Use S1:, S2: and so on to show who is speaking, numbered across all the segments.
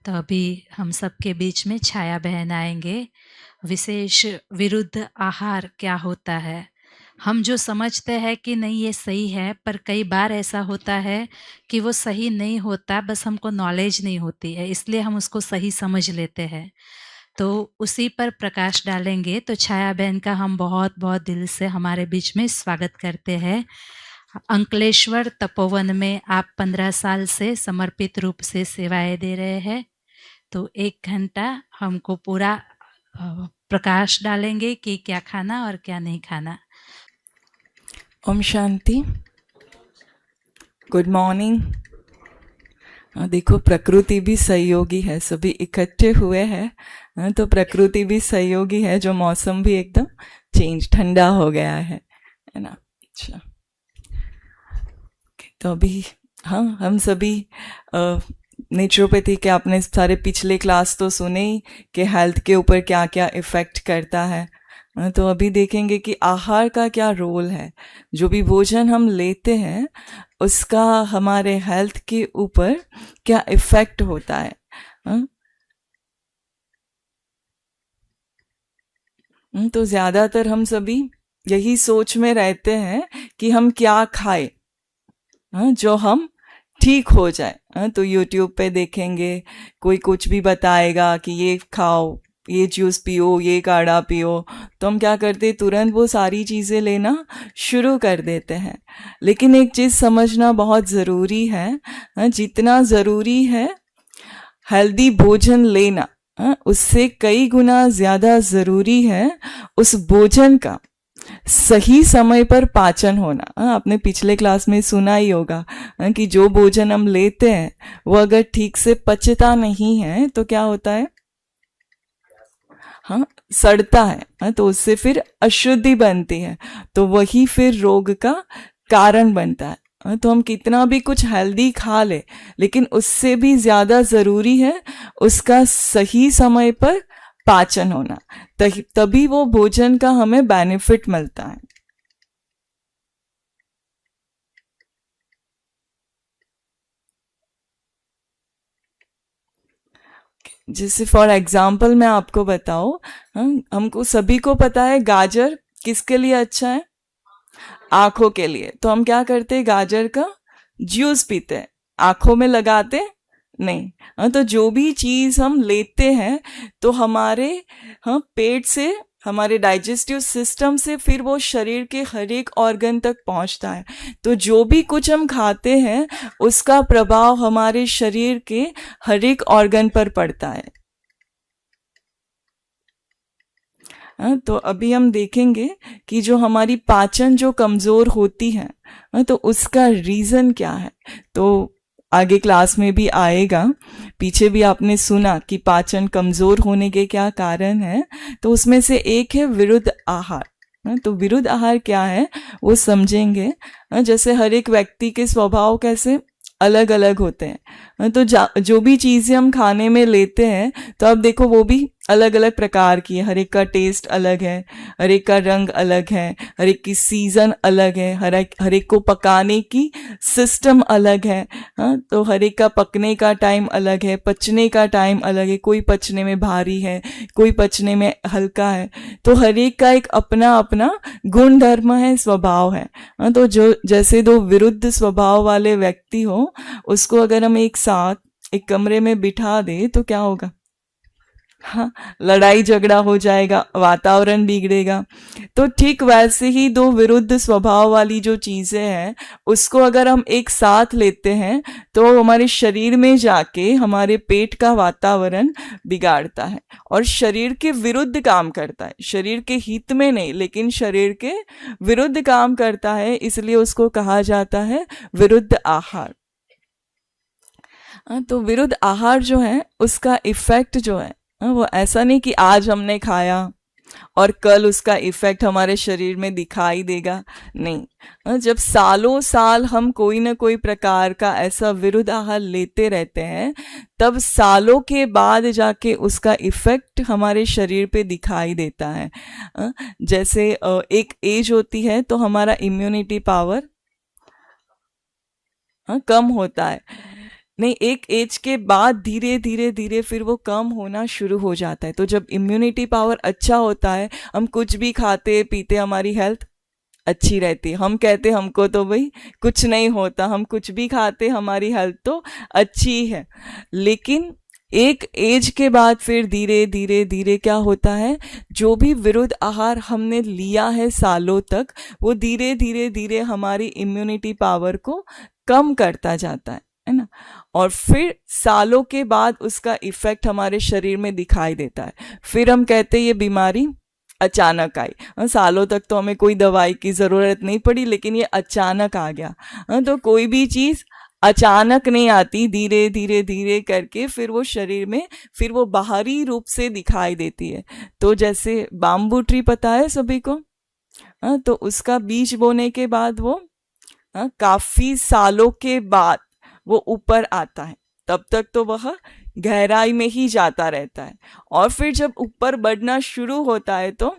S1: तो अभी हम सबके बीच में छाया बहन आएंगे। विशेष विरुद्ध आहार क्या होता है, हम जो समझते हैं कि नहीं ये सही है, पर कई बार ऐसा होता है कि वो सही नहीं होता, बस हमको नॉलेज नहीं होती है, इसलिए हम उसको सही समझ लेते हैं। तो उसी पर प्रकाश डालेंगे। तो छाया बहन का हम बहुत बहुत दिल से हमारे बीच में स्वागत करते हैं। अंकलेश्वर तपोवन में आप 15 साल से समर्पित रूप से सेवाएं दे रहे हैं। तो 1 घंटा हमको पूरा प्रकाश डालेंगे कि क्या खाना और क्या नहीं खाना।
S2: ओम शांति। Good morning. देखो प्रकृति भी सहयोगी है, सभी इकट्ठे हुए हैं तो प्रकृति भी सहयोगी है, जो मौसम भी एकदम चेंज ठंडा हो गया है ना। अच्छा, तो अभी हाँ, हम सभी नेचुरोपैथी के आपने सारे पिछले क्लास तो सुने ही कि हेल्थ के ऊपर क्या क्या इफेक्ट करता है। तो अभी देखेंगे कि आहार का क्या रोल है, जो भी भोजन हम लेते हैं उसका हमारे हेल्थ के ऊपर क्या इफेक्ट होता है। तो ज्यादातर हम सभी यही सोच में रहते हैं कि हम क्या खाएं जो हम ठीक हो जाए। तो YouTube पे देखेंगे, कोई कुछ भी बताएगा कि ये खाओ, ये जूस पियो, ये काढ़ा पियो, तो हम क्या करते, तुरंत वो सारी चीज़ें लेना शुरू कर देते हैं। लेकिन एक चीज़ समझना बहुत ज़रूरी है, जितना ज़रूरी है हेल्दी भोजन लेना, उससे कई गुना ज़्यादा ज़रूरी है उस भोजन का सही समय पर पाचन होना। आपने पिछले क्लास में सुना ही होगा कि जो भोजन हम लेते हैं वो अगर ठीक से पचता नहीं है तो क्या होता है, हाँ, सड़ता है। तो उससे फिर अशुद्धि बनती है, तो वही फिर रोग का कारण बनता है। तो हम कितना भी कुछ हेल्दी खा ले, लेकिन उससे भी ज्यादा जरूरी है उसका सही समय पर पाचन होना, तभी वो भोजन का हमें बेनिफिट मिलता है। जैसे फॉर एग्जाम्पल मैं आपको बताऊं, हमको सभी को पता है गाजर किसके लिए अच्छा है, आंखों के लिए। तो हम क्या करते हैं, गाजर का जूस पीते हैं, आंखों में लगाते नहीं। तो जो भी चीज हम लेते हैं तो हमारे पेट से, हमारे डाइजेस्टिव सिस्टम से फिर वो शरीर के हर एक ऑर्गन तक पहुंचता है। तो जो भी कुछ हम खाते हैं उसका प्रभाव हमारे शरीर के हर एक ऑर्गन पर पड़ता है। तो अभी हम देखेंगे कि जो हमारी पाचन जो कमजोर होती है तो उसका रीजन क्या है। तो आगे क्लास में भी आएगा, पीछे भी आपने सुना कि पाचन कमजोर होने के क्या कारण है। तो उसमें से एक है विरुद्ध आहार। तो विरुद्ध आहार क्या है वो समझेंगे। जैसे हर एक व्यक्ति के स्वभाव कैसे अलग अलग होते हैं, तो जो भी चीजें हम खाने में लेते हैं तो अब देखो वो भी अलग अलग प्रकार की है। हर एक का टेस्ट अलग है, हर एक का रंग अलग है, हर एक की सीजन अलग है, हर एक को पकाने की सिस्टम अलग है। तो हर एक का पकने का टाइम अलग है, पचने का टाइम अलग है। कोई पचने में भारी है, कोई पचने में हल्का है। तो हर एक का एक अपना अपना गुण धर्म है, स्वभाव है। तो जो जैसे दो विरुद्ध स्वभाव वाले व्यक्ति हो, उसको अगर हम एक साथ एक कमरे में बिठा दे तो क्या होगा, हाँ, लड़ाई झगड़ा हो जाएगा, वातावरण बिगड़ेगा। तो ठीक वैसे ही दो विरुद्ध स्वभाव वाली जो चीजें हैं उसको अगर हम एक साथ लेते हैं तो हमारे शरीर में जाके हमारे पेट का वातावरण बिगाड़ता है और शरीर के विरुद्ध काम करता है। शरीर के हित में नहीं, लेकिन शरीर के विरुद्ध काम करता है, इसलिए उसको कहा जाता है विरुद्ध आहार। तो विरुद्ध आहार जो है उसका इफेक्ट जो है, वो ऐसा नहीं कि आज हमने खाया और कल उसका इफेक्ट हमारे शरीर में दिखाई देगा, नहीं। जब सालों साल हम कोई ना कोई प्रकार का ऐसा विरुद्ध आहार लेते रहते हैं, तब सालों के बाद जाके उसका इफेक्ट हमारे शरीर पे दिखाई देता है। जैसे एक एज होती है तो हमारा इम्यूनिटी पावर कम होता है। नहीं, एक एज के बाद धीरे धीरे धीरे फिर वो कम होना शुरू हो जाता है। तो जब इम्यूनिटी पावर अच्छा होता है, हम कुछ भी खाते पीते, हमारी हेल्थ अच्छी रहती है। हम कहते हमको तो भाई कुछ नहीं होता, हम कुछ भी खाते, हमारी हेल्थ तो अच्छी है। लेकिन एक एज के बाद फिर धीरे धीरे धीरे क्या होता है, जो भी विरुद्ध आहार हमने लिया है सालों तक, वो धीरे धीरे धीरे हमारी इम्यूनिटी पावर को कम करता जाता है ना। और फिर सालों के बाद उसका इफेक्ट हमारे शरीर में दिखाई देता है। फिर हम कहते हैं ये बीमारी अचानक आई। सालों तक तो हमें कोई दवाई की ज़रूरत नहीं पड़ी, लेकिन ये अचानक आ गया। तो कोई भी चीज़ अचानक नहीं आती, धीरे धीरे धीरे करके फिर वो शरीर में, फिर वो बाहरी रूप से दिखाई देती है। तो जैसे बाम्बू ट्री पता है सभी को, तो उसका बीज बोने के बाद वो काफी सालों के बाद वो ऊपर आता है। तब तक तो वह गहराई में ही जाता रहता है, और फिर जब ऊपर बढ़ना शुरू होता है तो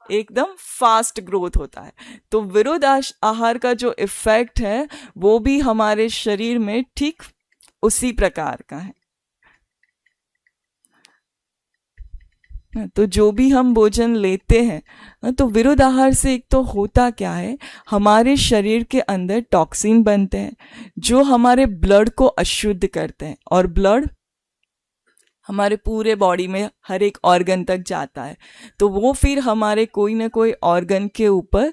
S2: एकदम फास्ट ग्रोथ होता है। तो विरुद्ध आहार का जो इफेक्ट है वो भी हमारे शरीर में ठीक उसी प्रकार का है। तो जो भी हम भोजन लेते हैं, तो विरुद्ध आहार से एक तो होता क्या है, हमारे शरीर के अंदर टॉक्सिन बनते हैं जो हमारे ब्लड को अशुद्ध करते हैं, और ब्लड हमारे पूरे बॉडी में हर एक ऑर्गन तक जाता है। तो वो फिर हमारे कोई ना कोई ऑर्गन के ऊपर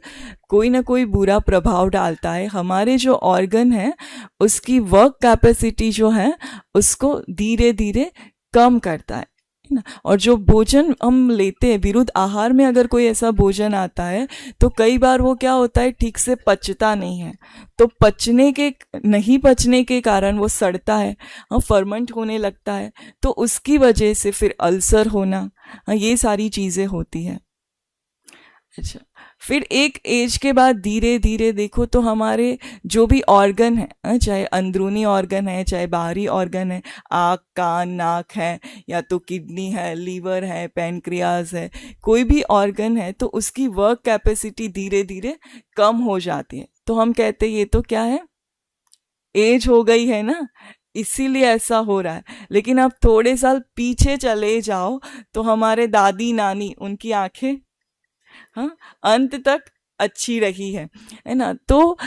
S2: कोई ना कोई बुरा प्रभाव डालता है। हमारे जो ऑर्गन है उसकी वर्क कैपेसिटी जो है उसको धीरे धीरे कम करता है ना। और जो भोजन हम लेते हैं विरुद्ध आहार में, अगर कोई ऐसा भोजन आता है तो कई बार वो क्या होता है, ठीक से पचता नहीं है। तो नहीं पचने के कारण वो सड़ता है, फर्मेंट होने लगता है। तो उसकी वजह से फिर अल्सर होना, ये सारी चीज़ें होती हैं। अच्छा, फिर एक एज के बाद धीरे धीरे देखो तो हमारे जो भी ऑर्गन है, चाहे अंदरूनी ऑर्गन है चाहे बाहरी ऑर्गन है, आँख कान नाक है, या तो किडनी है, लीवर है, पैनक्रियाज है, कोई भी ऑर्गन है, तो उसकी वर्क कैपेसिटी धीरे धीरे कम हो जाती है। तो हम कहते हैं ये तो क्या है, एज हो गई है ना, इसीलिए ऐसा हो रहा है। लेकिन आप थोड़े साल पीछे चले जाओ तो हमारे दादी नानी, उनकी आंखें अंत तक अच्छी रही है ना। तो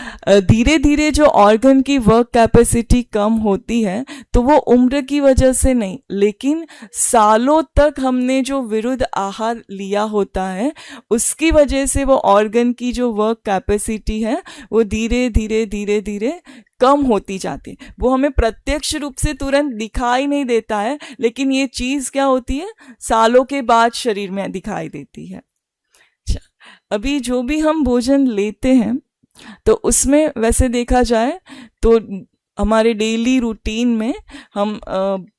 S2: धीरे धीरे जो ऑर्गन की वर्क कैपेसिटी कम होती है, तो वो उम्र की वजह से नहीं, लेकिन सालों तक हमने जो विरुद्ध आहार लिया होता है उसकी वजह से वो ऑर्गन की जो वर्क कैपेसिटी है वो धीरे धीरे धीरे धीरे कम होती जाती है। वो हमें प्रत्यक्ष रूप से तुरंत दिखाई नहीं देता है, लेकिन ये चीज़ क्या होती है, सालों के बाद शरीर में दिखाई देती है। अभी जो भी हम भोजन लेते हैं तो उसमें वैसे देखा जाए तो हमारे डेली रूटीन में हम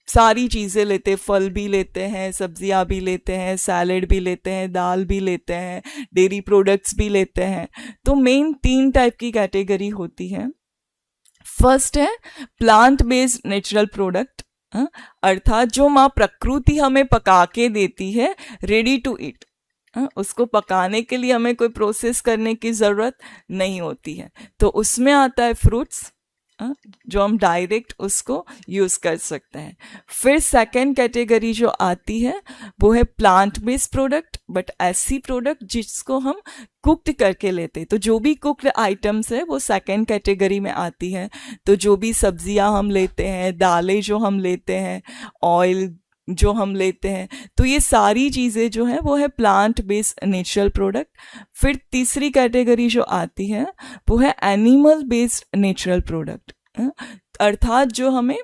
S2: सारी चीज़ें लेते हैं, फल भी लेते हैं, सब्जियां भी लेते हैं, सैलेड भी लेते हैं, दाल भी लेते हैं, डेयरी प्रोडक्ट्स भी लेते हैं। तो मेन 3 टाइप की कैटेगरी होती है। फर्स्ट है प्लांट बेस्ड नेचुरल प्रोडक्ट, अर्थात जो माँ प्रकृति हमें पका के देती है, रेडी टू ईट। उसको पकाने के लिए हमें कोई प्रोसेस करने की ज़रूरत नहीं होती है। तो उसमें आता है फ्रूट्स, जो हम डायरेक्ट उसको यूज़ कर सकते हैं। फिर सेकंड कैटेगरी जो आती है वो है प्लांट बेस्ड प्रोडक्ट, बट ऐसी प्रोडक्ट जिसको हम कुक्ड करके लेते हैं। तो जो भी कुक्ड आइटम्स है वो सेकंड कैटेगरी में आती है। तो जो भी सब्जियां हम लेते हैं, दालें जो हम लेते हैं, ऑयल जो हम लेते हैं, तो ये सारी चीज़ें जो है वो है प्लांट बेस्ड नेचुरल प्रोडक्ट। फिर तीसरी कैटेगरी जो आती है वो है एनिमल बेस्ड नेचुरल प्रोडक्ट, अर्थात जो हमें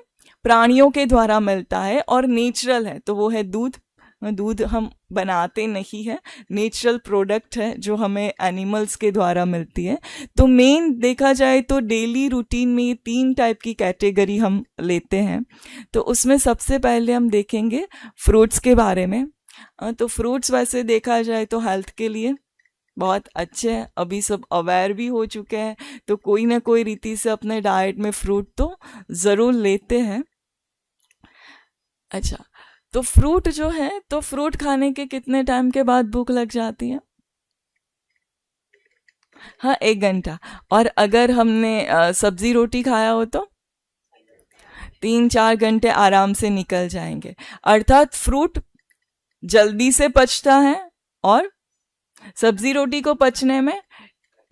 S2: प्राणियों के द्वारा मिलता है और नेचुरल है। तो वो है दूध। दूध हम बनाते नहीं है, नेचुरल प्रोडक्ट है जो हमें एनिमल्स के द्वारा मिलती है। तो मेन देखा जाए तो डेली रूटीन में ये 3 टाइप की कैटेगरी हम लेते हैं। तो उसमें सबसे पहले हम देखेंगे फ्रूट्स के बारे में। तो फ्रूट्स वैसे देखा जाए तो हेल्थ के लिए बहुत अच्छे हैं, अभी सब अवेयर भी हो चुके हैं, तो कोई ना कोई रीति से अपने डाइट में फ्रूट तो ज़रूर लेते हैं। अच्छा, तो फ्रूट जो है, तो फ्रूट खाने के कितने टाइम के बाद भूख लग जाती है? हाँ, 1 घंटा। और अगर हमने सब्जी रोटी खाया हो तो 3-4 घंटे आराम से निकल जाएंगे। अर्थात फ्रूट जल्दी से पचता है और सब्जी रोटी को पचने में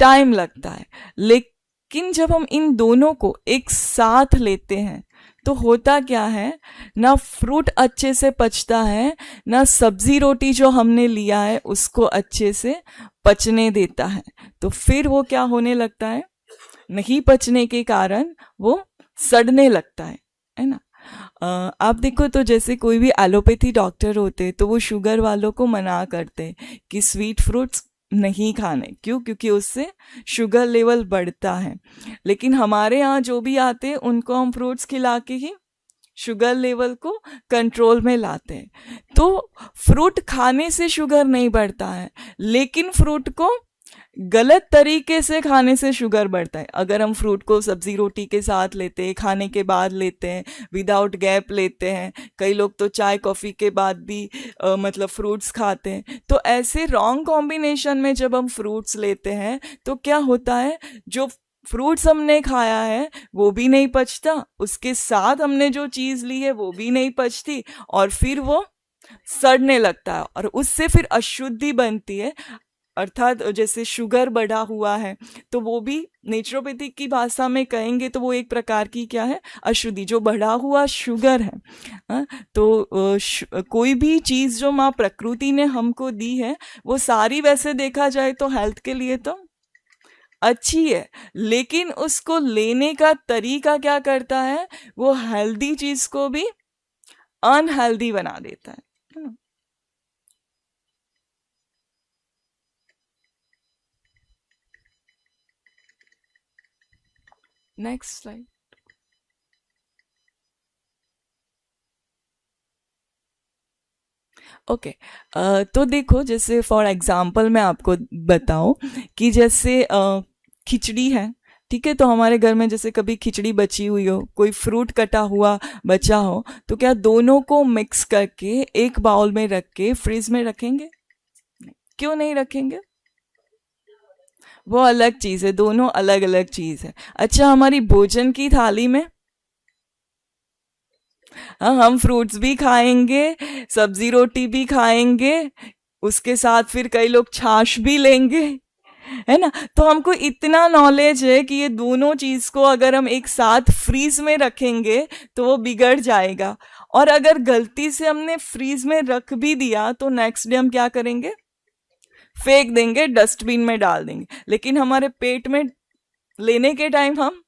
S2: टाइम लगता है। लेकिन जब हम इन दोनों को एक साथ लेते हैं तो होता क्या है, ना फ्रूट अच्छे से पचता है, ना सब्जी रोटी जो हमने लिया है उसको अच्छे से पचने देता है। तो फिर वो क्या होने लगता है, नहीं पचने के कारण वो सड़ने लगता है ना। आप देखो तो जैसे कोई भी एलोपैथी डॉक्टर होते तो वो शुगर वालों को मना करते कि स्वीट फ्रूट्स नहीं खाने। क्यों? क्योंकि उससे शुगर लेवल बढ़ता है। लेकिन हमारे यहाँ जो भी आते हैं उनको हम फ्रूट्स खिला के ही शुगर लेवल को कंट्रोल में लाते हैं। तो फ्रूट खाने से शुगर नहीं बढ़ता है, लेकिन फ्रूट को गलत तरीके से खाने से शुगर बढ़ता है। अगर हम फ्रूट को सब्जी रोटी के साथ लेते हैं, खाने के बाद लेते हैं, विदाउट गैप लेते हैं, कई लोग तो चाय कॉफ़ी के बाद भी मतलब फ्रूट्स खाते हैं, तो ऐसे रॉन्ग कॉम्बिनेशन में जब हम फ्रूट्स लेते हैं तो क्या होता है, जो फ्रूट्स हमने खाया है वो भी नहीं पचता, उसके साथ हमने जो चीज़ ली है वो भी नहीं पचती, और फिर वो सड़ने लगता है और उससे फिर अशुद्धि बनती है। अर्थात जैसे शुगर बढ़ा हुआ है तो वो भी नेचुरोपैथी की भाषा में कहेंगे तो वो एक प्रकार की क्या है, अशुद्धि, जो बढ़ा हुआ शुगर है। तो कोई भी चीज़ जो माँ प्रकृति ने हमको दी है वो सारी वैसे देखा जाए तो हेल्थ के लिए तो अच्छी है, लेकिन उसको लेने का तरीका क्या करता है, वो हेल्दी चीज़ को भी अनहेल्दी बना देता है। Next slide. ओके, तो देखो जैसे फॉर एग्जांपल मैं आपको बताऊं कि जैसे खिचड़ी है, ठीक है, तो हमारे घर में जैसे कभी खिचड़ी बची हुई हो, कोई फ्रूट कटा हुआ बचा हो, तो क्या दोनों को मिक्स करके एक बाउल में रख के फ्रिज में रखेंगे? क्यों नहीं रखेंगे? वो अलग चीज़ है, दोनों अलग अलग चीज़ है। अच्छा, हमारी भोजन की थाली में हम फ्रूट्स भी खाएंगे, सब्जी रोटी भी खाएंगे, उसके साथ फिर कई लोग छाछ भी लेंगे, है ना। तो हमको इतना नॉलेज है कि ये दोनों चीज को अगर हम एक साथ फ्रीज में रखेंगे तो वो बिगड़ जाएगा, और अगर गलती से हमने फ्रीज में रख भी दिया तो नेक्स्ट डे हम क्या करेंगे, फेंक देंगे, डस्टबिन में डाल देंगे। लेकिन हमारे पेट में लेने के टाइम हम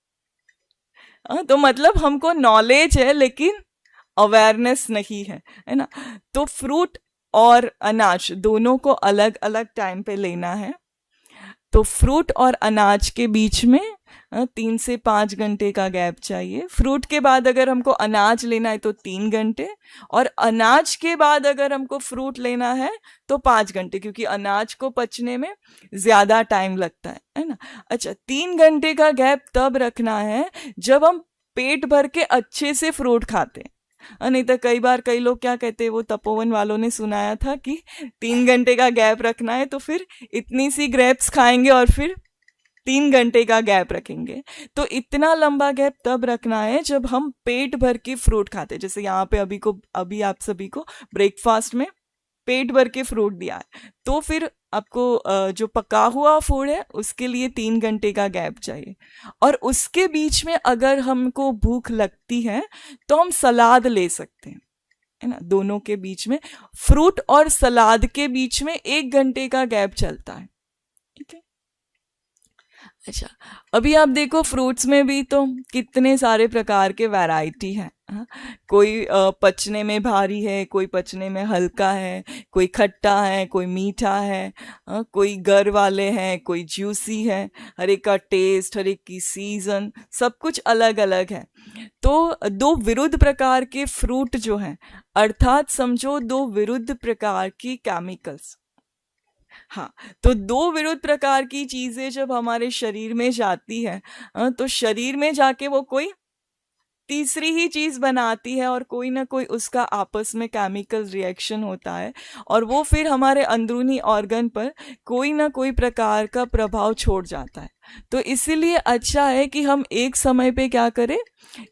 S2: तो मतलब हमको नॉलेज है लेकिन अवेयरनेस नहीं है ना। तो फ्रूट और अनाज दोनों को अलग अलग टाइम पे लेना है। तो फ्रूट और अनाज के बीच में 3 से 5 घंटे का गैप चाहिए। फ्रूट के बाद अगर हमको अनाज लेना है तो 3 घंटे, और अनाज के बाद अगर हमको फ्रूट लेना है तो 5 घंटे, क्योंकि अनाज को पचने में ज़्यादा टाइम लगता है ना। अच्छा, 3 घंटे का गैप तब रखना है जब हम पेट भर के अच्छे से फ्रूट खाते हैं। नहीं तो कई बार कई लोग क्या कहते हैं, वो तपोवन वालों ने सुनाया था कि 3 घंटे का गैप रखना है, तो फिर इतनी सी ग्रेप्स खाएंगे और फिर 3 घंटे का गैप रखेंगे। तो इतना लंबा गैप तब रखना है जब हम पेट भर के फ्रूट खाते हैं। जैसे यहाँ पे अभी आप सभी को ब्रेकफास्ट में पेट भर के फ्रूट दिया है, तो फिर आपको जो पका हुआ फूड है उसके लिए 3 घंटे का गैप चाहिए। और उसके बीच में अगर हमको भूख लगती है तो हम सलाद ले सकते हैं, है ना। दोनों के बीच में, फ्रूट और सलाद के बीच में 1 घंटे का गैप चलता है, ठीक है। अच्छा, अभी आप देखो फ्रूट्स में भी तो कितने सारे प्रकार के वैरायटी है। कोई पचने में भारी है, कोई पचने में हल्का है, कोई खट्टा है, कोई मीठा है, कोई गर वाले हैं, कोई जूसी है। हर एक का टेस्ट, हर एक की सीजन, सब कुछ अलग अलग है। तो दो विरुद्ध प्रकार के फ्रूट जो हैं, अर्थात समझो दो विरुद्ध प्रकार की केमिकल्स। हाँ, तो दो विरुद्ध प्रकार की चीजें जब हमारे शरीर में जाती है तो शरीर में जाके वो कोई तीसरी ही चीज बनाती है, और कोई ना कोई उसका आपस में केमिकल रिएक्शन होता है, और वो फिर हमारे अंदरूनी ऑर्गन पर कोई ना कोई प्रकार का प्रभाव छोड़ जाता है। तो इसीलिए अच्छा है कि हम एक समय पे क्या करें,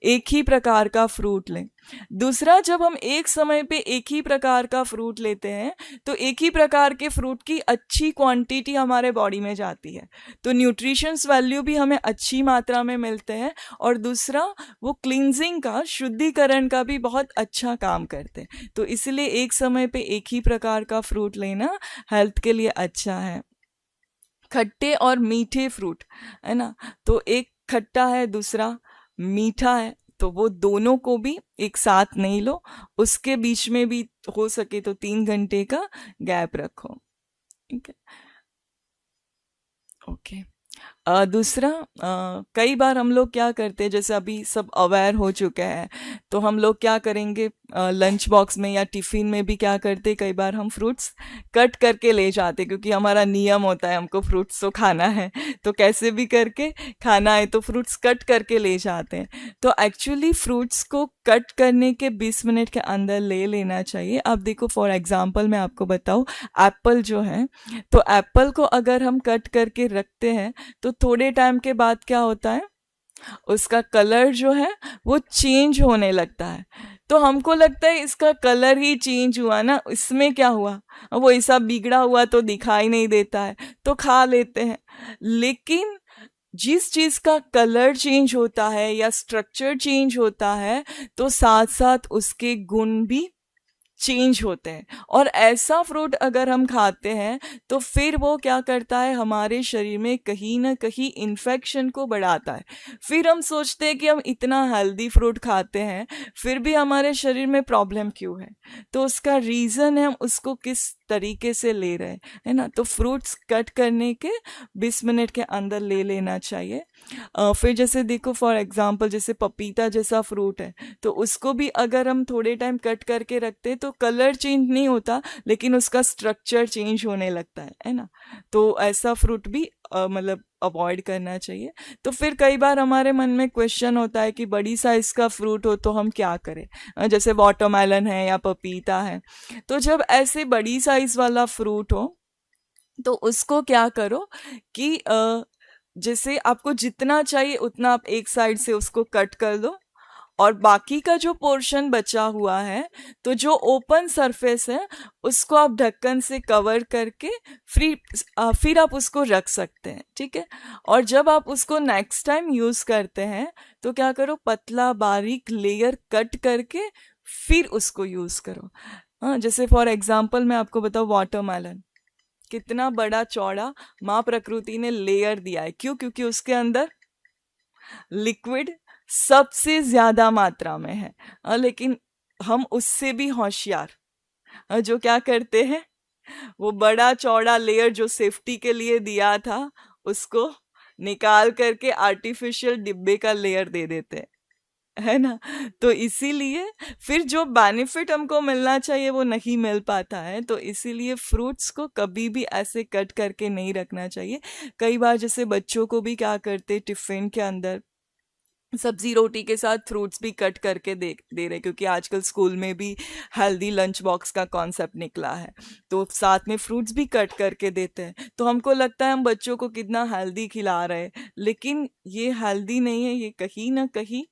S2: एक ही प्रकार का फ्रूट लें। दूसरा, जब हम एक समय पे एक ही प्रकार का फ्रूट लेते हैं तो एक ही प्रकार के फ्रूट की अच्छी क्वांटिटी हमारे बॉडी में जाती है, तो न्यूट्रिशंस वैल्यू भी हमें अच्छी मात्रा में मिलते हैं। और दूसरा, वो क्लींजिंग का, शुद्धिकरण का भी बहुत अच्छा काम करते हैं। तो इसलिए एक समय पे एक ही प्रकार का फ्रूट लेना हेल्थ के लिए अच्छा है। खट्टे और मीठे फ्रूट, है ना, तो एक खट्टा है, दूसरा मीठा है, तो वो दोनों को भी एक साथ नहीं लो, उसके बीच में भी हो सके तो 3 घंटे का गैप रखो। ठीक है, ओके। दूसरा, कई बार हम लोग क्या करते हैं, जैसे अभी सब अवेयर हो चुके हैं, तो हम लोग क्या करेंगे, लंच बॉक्स में या टिफ़िन में भी क्या करते हैं, कई बार हम फ्रूट्स कट करके ले जाते, क्योंकि हमारा नियम होता है हमको फ्रूट्स तो खाना है, तो कैसे भी करके खाना है, तो फ्रूट्स कट करके ले जाते हैं। तो एक्चुअली फ्रूट्स को कट करने के 20 मिनट के अंदर ले लेना चाहिए। अब देखो, फॉर एग्जांपल मैं आपको बताऊँ, एप्पल जो है, तो एप्पल को अगर हम कट करके रखते हैं तो थोड़े टाइम के बाद क्या होता है, उसका कलर जो है वो चेंज होने लगता है। तो हमको लगता है इसका कलर ही चेंज हुआ ना, इसमें क्या हुआ, वो ऐसा बिगड़ा हुआ तो दिखाई नहीं देता है, तो खा लेते हैं। लेकिन जिस चीज का कलर चेंज होता है या स्ट्रक्चर चेंज होता है, तो साथ साथ उसके गुण भी चेंज होते हैं। और ऐसा फ्रूट अगर हम खाते हैं तो फिर वो क्या करता है, हमारे शरीर में कहीं ना कहीं इन्फेक्शन को बढ़ाता है। फिर हम सोचते हैं कि हम इतना हेल्दी फ्रूट खाते हैं फिर भी हमारे शरीर में प्रॉब्लम क्यों है, तो उसका रीज़न है हम उसको किस तरीके से ले रहे हैं, है ना। तो फ्रूट्स कट करने के 20 मिनट के अंदर ले लेना चाहिए। फिर जैसे देखो, फॉर एग्जांपल जैसे पपीता जैसा फ्रूट है, तो उसको भी अगर हम थोड़े टाइम कट करके रखते हैं तो कलर चेंज नहीं होता, लेकिन उसका स्ट्रक्चर चेंज होने लगता है ना। तो ऐसा फ्रूट भी मतलब अवॉइड करना चाहिए। तो फिर कई बार हमारे मन में क्वेश्चन होता है कि बड़ी साइज का फ्रूट हो तो हम क्या करें, जैसे वाटरमेलन है या पपीता है। तो जब ऐसे बड़ी साइज वाला फ्रूट हो तो उसको क्या करो कि जैसे आपको जितना चाहिए उतना आप एक साइड से उसको कट कर दो, और बाकी का जो पोर्शन बचा हुआ है, तो जो ओपन सरफेस है उसको आप ढक्कन से कवर करके फिर आप उसको रख सकते हैं। ठीक है, और जब आप उसको नेक्स्ट टाइम यूज़ करते हैं तो क्या करो, पतला बारीक लेयर कट करके फिर उसको यूज़ करो। हाँ, जैसे फॉर एग्जांपल मैं आपको बताऊँ, वाटरमेलन कितना बड़ा चौड़ा माँ प्रकृति ने लेयर दिया है, क्यों, क्योंकि उसके अंदर लिक्विड सबसे ज्यादा मात्रा में है। लेकिन हम उससे भी होशियार, जो क्या करते हैं, वो बड़ा चौड़ा लेयर जो सेफ्टी के लिए दिया था उसको निकाल करके आर्टिफिशियल डिब्बे का लेयर दे देते हैं, है ना। तो इसीलिए फिर जो बेनिफिट हमको मिलना चाहिए वो नहीं मिल पाता है। तो इसीलिए फ्रूट्स को कभी भी ऐसे कट करके नहीं रखना चाहिए। कई बार जैसे बच्चों को भी क्या करते, टिफिन के अंदर सब्जी रोटी के साथ फ्रूट्स भी कट करके दे रहे, क्योंकि आजकल स्कूल में भी हेल्दी लंच बॉक्स का कॉन्सेप्ट निकला है, तो साथ में फ्रूट्स भी कट करके देते हैं। तो हमको लगता है हम बच्चों को कितना हेल्दी खिला रहे हैं, लेकिन ये हेल्दी नहीं है, ये कहीं ना कहीं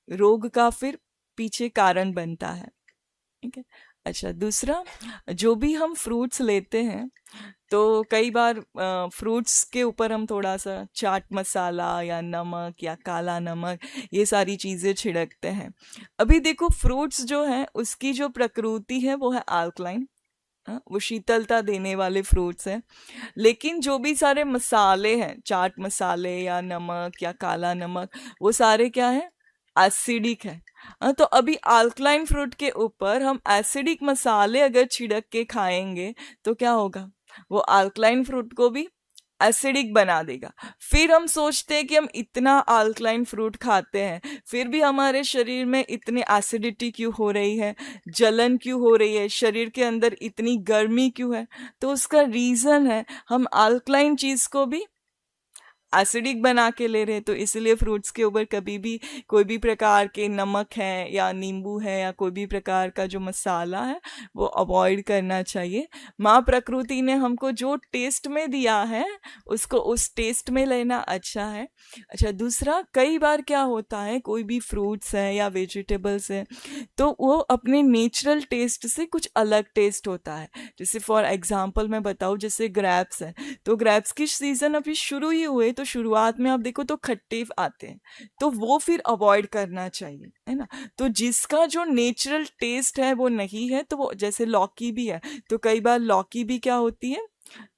S2: रोग का फिर पीछे कारण बनता है। ठीक है, अच्छा। दूसरा, जो भी हम फ्रूट्स लेते हैं तो कई बार फ्रूट्स के ऊपर हम थोड़ा सा चाट मसाला या नमक या काला नमक ये सारी चीज़ें छिड़कते हैं। अभी देखो, फ्रूट्स जो हैं उसकी जो प्रकृति है वो है अल्कलाइन, वो शीतलता देने वाले फ्रूट्स हैं। लेकिन जो भी सारे मसाले हैं, चाट मसाले या नमक या काला नमक, वो सारे क्या है, एसिडिक है। तो अभी अल्कलाइन फ्रूट के ऊपर हम एसिडिक मसाले अगर छिड़क के खाएंगे तो क्या होगा, वो अल्कलाइन फ्रूट को भी एसिडिक बना देगा। फिर हम सोचते हैं कि हम इतना अल्कलाइन फ्रूट खाते हैं फिर भी हमारे शरीर में इतनी एसिडिटी क्यों हो रही है, जलन क्यों हो रही है, शरीर के अंदर इतनी गर्मी क्यों है। तो उसका रीज़न है हम अल्कलाइन चीज़ को भी एसिडिक बना के ले रहे हैं, तो इसलिए फ्रूट्स के ऊपर कभी भी कोई भी प्रकार के नमक है या नींबू है या कोई भी प्रकार का जो मसाला है वो अवॉइड करना चाहिए। माँ प्रकृति ने हमको जो टेस्ट में दिया है उसको उस टेस्ट में लेना अच्छा है। अच्छा, दूसरा, कई बार क्या होता है, कोई भी फ्रूट्स है या वेजिटेबल्स है तो वो अपने नेचुरल टेस्ट से कुछ अलग टेस्ट होता है। जैसे फॉर एग्जांपल मैं बताऊँ, जैसे ग्रेप्स है, तो ग्रेप्स की सीज़न अभी शुरू ही हुए, तो शुरुआत में आप देखो तो खट्टे आते हैं, तो वो फिर अवॉइड करना चाहिए, है ना। तो जिसका जो नेचुरल टेस्ट है वो नहीं है, तो वो, जैसे लौकी भी है, तो कई बार लौकी भी क्या होती है,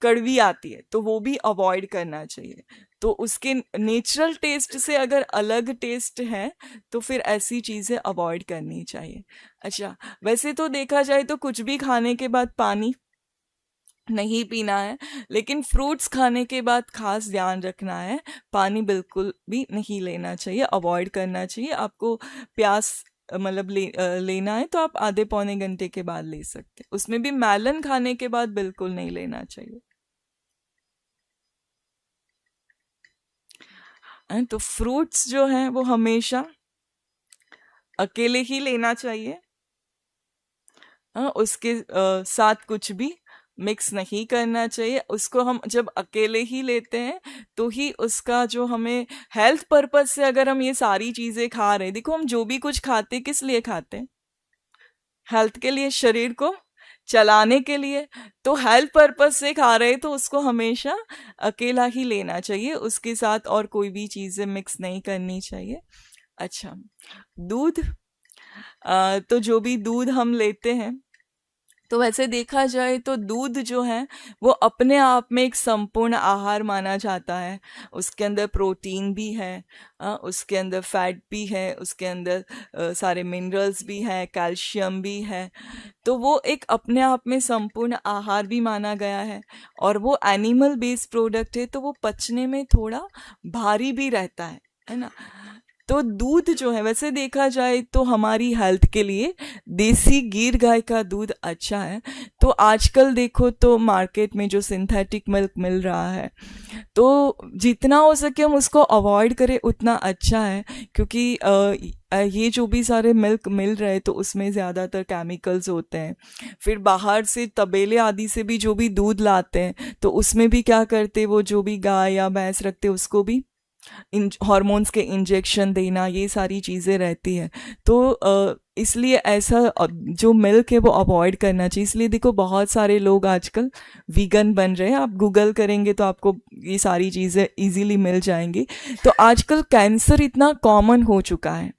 S2: कड़वी आती है, तो वो भी अवॉइड करना चाहिए। तो उसके नेचुरल टेस्ट से अगर अलग टेस्ट है तो फिर ऐसी चीज़ें अवॉइड करनी चाहिए। अच्छा, वैसे तो देखा जाए तो कुछ भी खाने के बाद पानी नहीं पीना है, लेकिन फ्रूट्स खाने के बाद खास ध्यान रखना है, पानी बिल्कुल भी नहीं लेना चाहिए, अवॉइड करना चाहिए। आपको प्यास मतलब लेना है तो आप आधे पौने घंटे के बाद ले सकते हैं, उसमें भी मेलन खाने के बाद बिल्कुल नहीं लेना चाहिए। तो फ्रूट्स जो हैं वो हमेशा अकेले ही लेना चाहिए, उसके साथ कुछ भी मिक्स नहीं करना चाहिए। उसको हम जब अकेले ही लेते हैं तो ही उसका जो हमें हेल्थ पर्पज से, अगर हम ये सारी चीज़ें खा रहे हैं, देखो हम जो भी कुछ खाते हैं किस लिए खाते हैं, हेल्थ के लिए, शरीर को चलाने के लिए, तो हेल्थ पर्पज से खा रहे हैं तो उसको हमेशा अकेला ही लेना चाहिए, उसके साथ और कोई भी चीज़ें मिक्स नहीं करनी चाहिए। अच्छा, दूध, तो जो भी दूध हम लेते हैं, तो वैसे देखा जाए तो दूध जो है वो अपने आप में एक संपूर्ण आहार माना जाता है। उसके अंदर प्रोटीन भी है, उसके अंदर फैट भी है, उसके अंदर सारे मिनरल्स भी हैं, कैल्शियम भी है, तो वो एक अपने आप में संपूर्ण आहार भी माना गया है। और वो एनिमल बेस्ड प्रोडक्ट है, तो वो पचने में थोड़ा भारी भी रहता है ना। तो दूध जो है, वैसे देखा जाए तो हमारी हेल्थ के लिए देसी गिर गाय का दूध अच्छा है। तो आजकल देखो तो मार्केट में जो सिंथेटिक मिल्क मिल रहा है, तो जितना हो सके हम उसको अवॉइड करें उतना अच्छा है, क्योंकि ये जो भी सारे मिल्क मिल रहे हैं तो उसमें ज़्यादातर केमिकल्स होते हैं। फिर बाहर से तबेले आदि से भी जो भी दूध लाते हैं तो उसमें भी क्या करते, वो जो भी गाय या भैंस रखते हैं उसको भी हॉर्मोन्स के इंजेक्शन देना, ये सारी चीज़ें रहती है। तो इसलिए ऐसा जो मिल्क है वो अवॉइड करना चाहिए। इसलिए देखो बहुत सारे लोग आजकल वीगन बन रहे हैं, आप गूगल करेंगे तो आपको ये सारी चीज़ें इजीली मिल जाएंगी। तो आजकल कैंसर इतना कॉमन हो चुका है,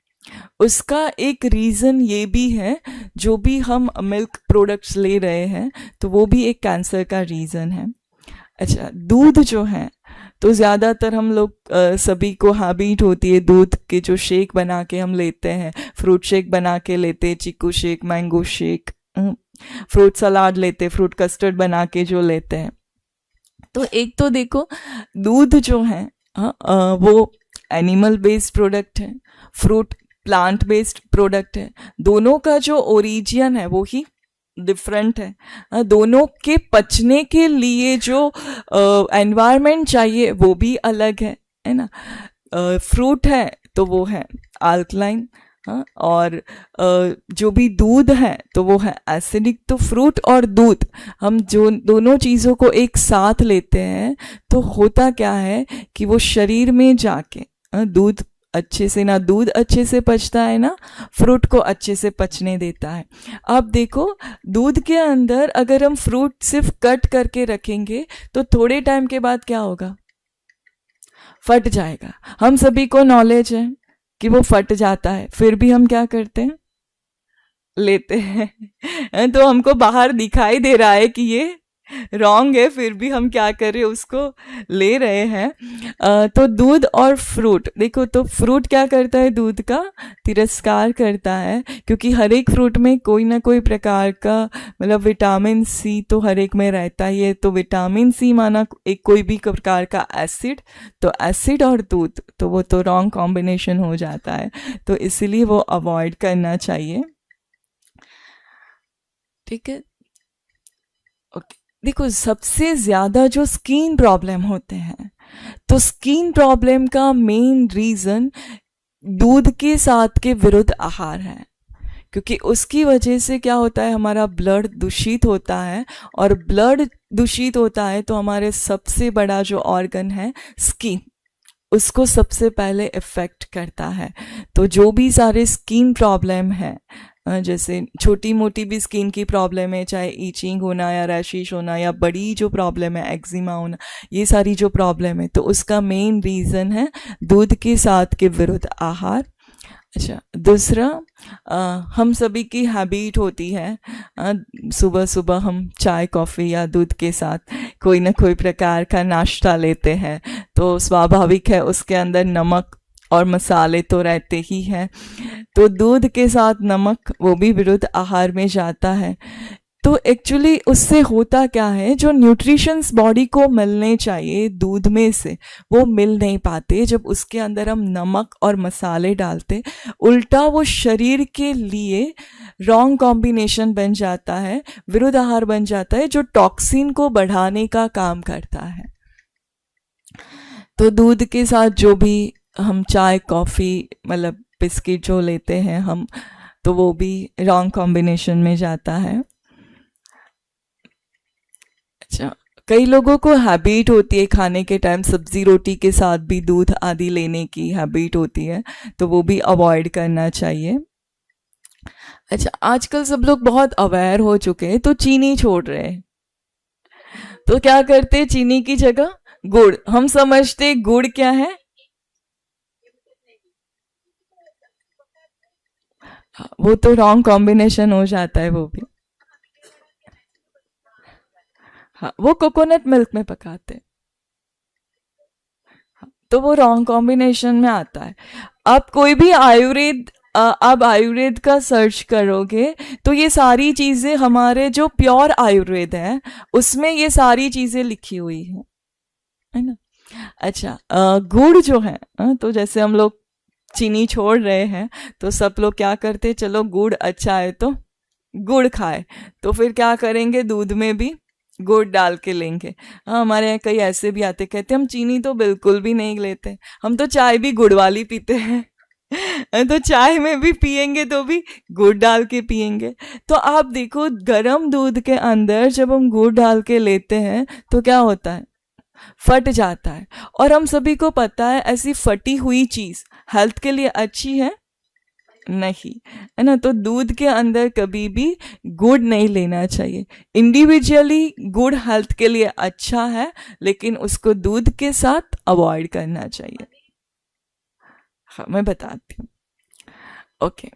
S2: उसका एक रीज़न ये भी है, जो भी हम मिल्क प्रोडक्ट्स ले रहे हैं तो वो भी एक कैंसर का रीज़न है। अच्छा, दूध जो है तो ज़्यादातर हम लोग सभी को हैबिट होती है दूध के जो शेक बना के हम लेते हैं, फ्रूट शेक बना के लेते हैं, chikoo shake, mango shake, fruit salad लेते हैं, फ्रूट कस्टर्ड बना के जो लेते हैं। तो एक तो देखो दूध जो है वो एनिमल बेस्ड प्रोडक्ट है, फ्रूट प्लांट बेस्ड प्रोडक्ट है, दोनों का जो ओरिजिन है वो ही डिफरेंट है। दोनों के पचने के लिए जो एनवायरनमेंट चाहिए वो भी अलग है ना। फ्रूट है तो वो है अल्कलाइन, और जो भी दूध है तो वो है एसिडिक। तो फ्रूट और दूध हम जो दोनों चीज़ों को एक साथ लेते हैं तो होता क्या है कि वो शरीर में जाके दूध अच्छे से, ना दूध अच्छे से पचता है ना फ्रूट को अच्छे से पचने देता है। अब देखो दूध के अंदर अगर हम फ्रूट सिर्फ कट करके रखेंगे तो थोड़े टाइम के बाद क्या होगा, फट जाएगा। हम सभी को नॉलेज है कि वो फट जाता है, फिर भी हम क्या करते हैं, लेते हैं। तो हमको बाहर दिखाई दे रहा है कि ये रॉन्ग है, फिर भी हम क्या कर रहे हैं, उसको ले रहे हैं। तो दूध और फ्रूट देखो, तो फ्रूट क्या करता है, दूध का तिरस्कार करता है, क्योंकि हर एक फ्रूट में कोई ना कोई प्रकार का मतलब विटामिन सी तो हर एक में रहता ही है। तो विटामिन सी माना एक कोई भी प्रकार का एसिड, तो एसिड और दूध तो वो तो रॉन्ग कॉम्बिनेशन हो जाता है, तो इसीलिए वो अवॉइड करना चाहिए। ठीक है, ओके। देखो सबसे ज़्यादा जो स्किन प्रॉब्लम होते हैं तो स्किन प्रॉब्लम का मेन रीजन दूध के साथ के विरुद्ध आहार है, क्योंकि उसकी वजह से क्या होता है, हमारा ब्लड दूषित होता है, और ब्लड दूषित होता है तो हमारे सबसे बड़ा जो ऑर्गन है स्किन, उसको सबसे पहले इफ़ेक्ट करता है। तो जो भी सारे स्किन प्रॉब्लम है, जैसे छोटी मोटी भी स्किन की प्रॉब्लम है, चाहे ईचिंग होना या रैशिश होना, या बड़ी जो प्रॉब्लम है एक्जिमा होना, ये सारी जो प्रॉब्लम है, तो उसका मेन रीज़न है दूध के साथ के विरुद्ध आहार। अच्छा, दूसरा, हम सभी की हैबिट होती है, सुबह सुबह हम चाय कॉफ़ी या दूध के साथ कोई ना कोई प्रकार का नाश्ता लेते हैं, तो स्वाभाविक है उसके अंदर नमक और मसाले तो रहते ही हैं। तो दूध के साथ नमक, वो भी विरुद्ध आहार में जाता है। तो एक्चुअली उससे होता क्या है, जो न्यूट्रिशंस बॉडी को मिलने चाहिए दूध में से, वो मिल नहीं पाते जब उसके अंदर हम नमक और मसाले डालते। उल्टा वो शरीर के लिए रॉन्ग कॉम्बिनेशन बन जाता है, विरुद्ध आहार बन जाता है, जो टॉक्सिन को बढ़ाने का काम करता है। तो दूध के साथ जो भी हम चाय कॉफ़ी मतलब बिस्किट जो लेते हैं हम, तो वो भी रॉन्ग कॉम्बिनेशन में जाता है। अच्छा, कई लोगों को हैबिट होती है खाने के टाइम सब्जी रोटी के साथ भी दूध आदि लेने की हैबिट होती है, तो वो भी अवॉइड करना चाहिए। अच्छा, आजकल सब लोग बहुत अवेयर हो चुके हैं, तो चीनी छोड़ रहे हैं, तो क्या करते हैं, चीनी की जगह गुड़। हम समझते गुड़ क्या है, वो तो रॉन्ग कॉम्बिनेशन हो जाता है वो भी। हाँ, वो कोकोनट मिल्क में पकाते हैं, हाँ, तो वो रॉन्ग कॉम्बिनेशन में आता है। आप कोई भी आप आयुर्वेद का सर्च करोगे तो ये सारी चीज़ें, हमारे जो प्योर आयुर्वेद है उसमें ये सारी चीज़ें लिखी हुई है ना। अच्छा, गुड़ जो है, तो जैसे हम लोग चीनी छोड़ रहे हैं, तो सब लोग क्या करते, चलो गुड़ अच्छा है तो गुड़ खाए, तो फिर क्या करेंगे, दूध में भी गुड़ डाल के लेंगे। हाँ, हमारे यहाँ कई ऐसे भी आते, कहते हम चीनी तो बिल्कुल भी नहीं लेते, हम तो चाय भी गुड़ वाली पीते हैं तो चाय में भी पियेंगे तो भी गुड़ डाल के पियेंगे। तो आप देखो, गरम दूध के अंदर जब हम गुड़ डाल के लेते हैं तो क्या होता है, फट जाता है। और हम सभी को पता है ऐसी फटी हुई चीज़ हेल्थ के लिए अच्छी है नहीं, है ना। तो दूध के अंदर कभी भी गुड़ नहीं लेना चाहिए। इंडिविजुअली गुड़ हेल्थ के लिए अच्छा है, लेकिन उसको दूध के साथ अवॉइड करना चाहिए। हाँ, मैं बताती हूँ। ओके,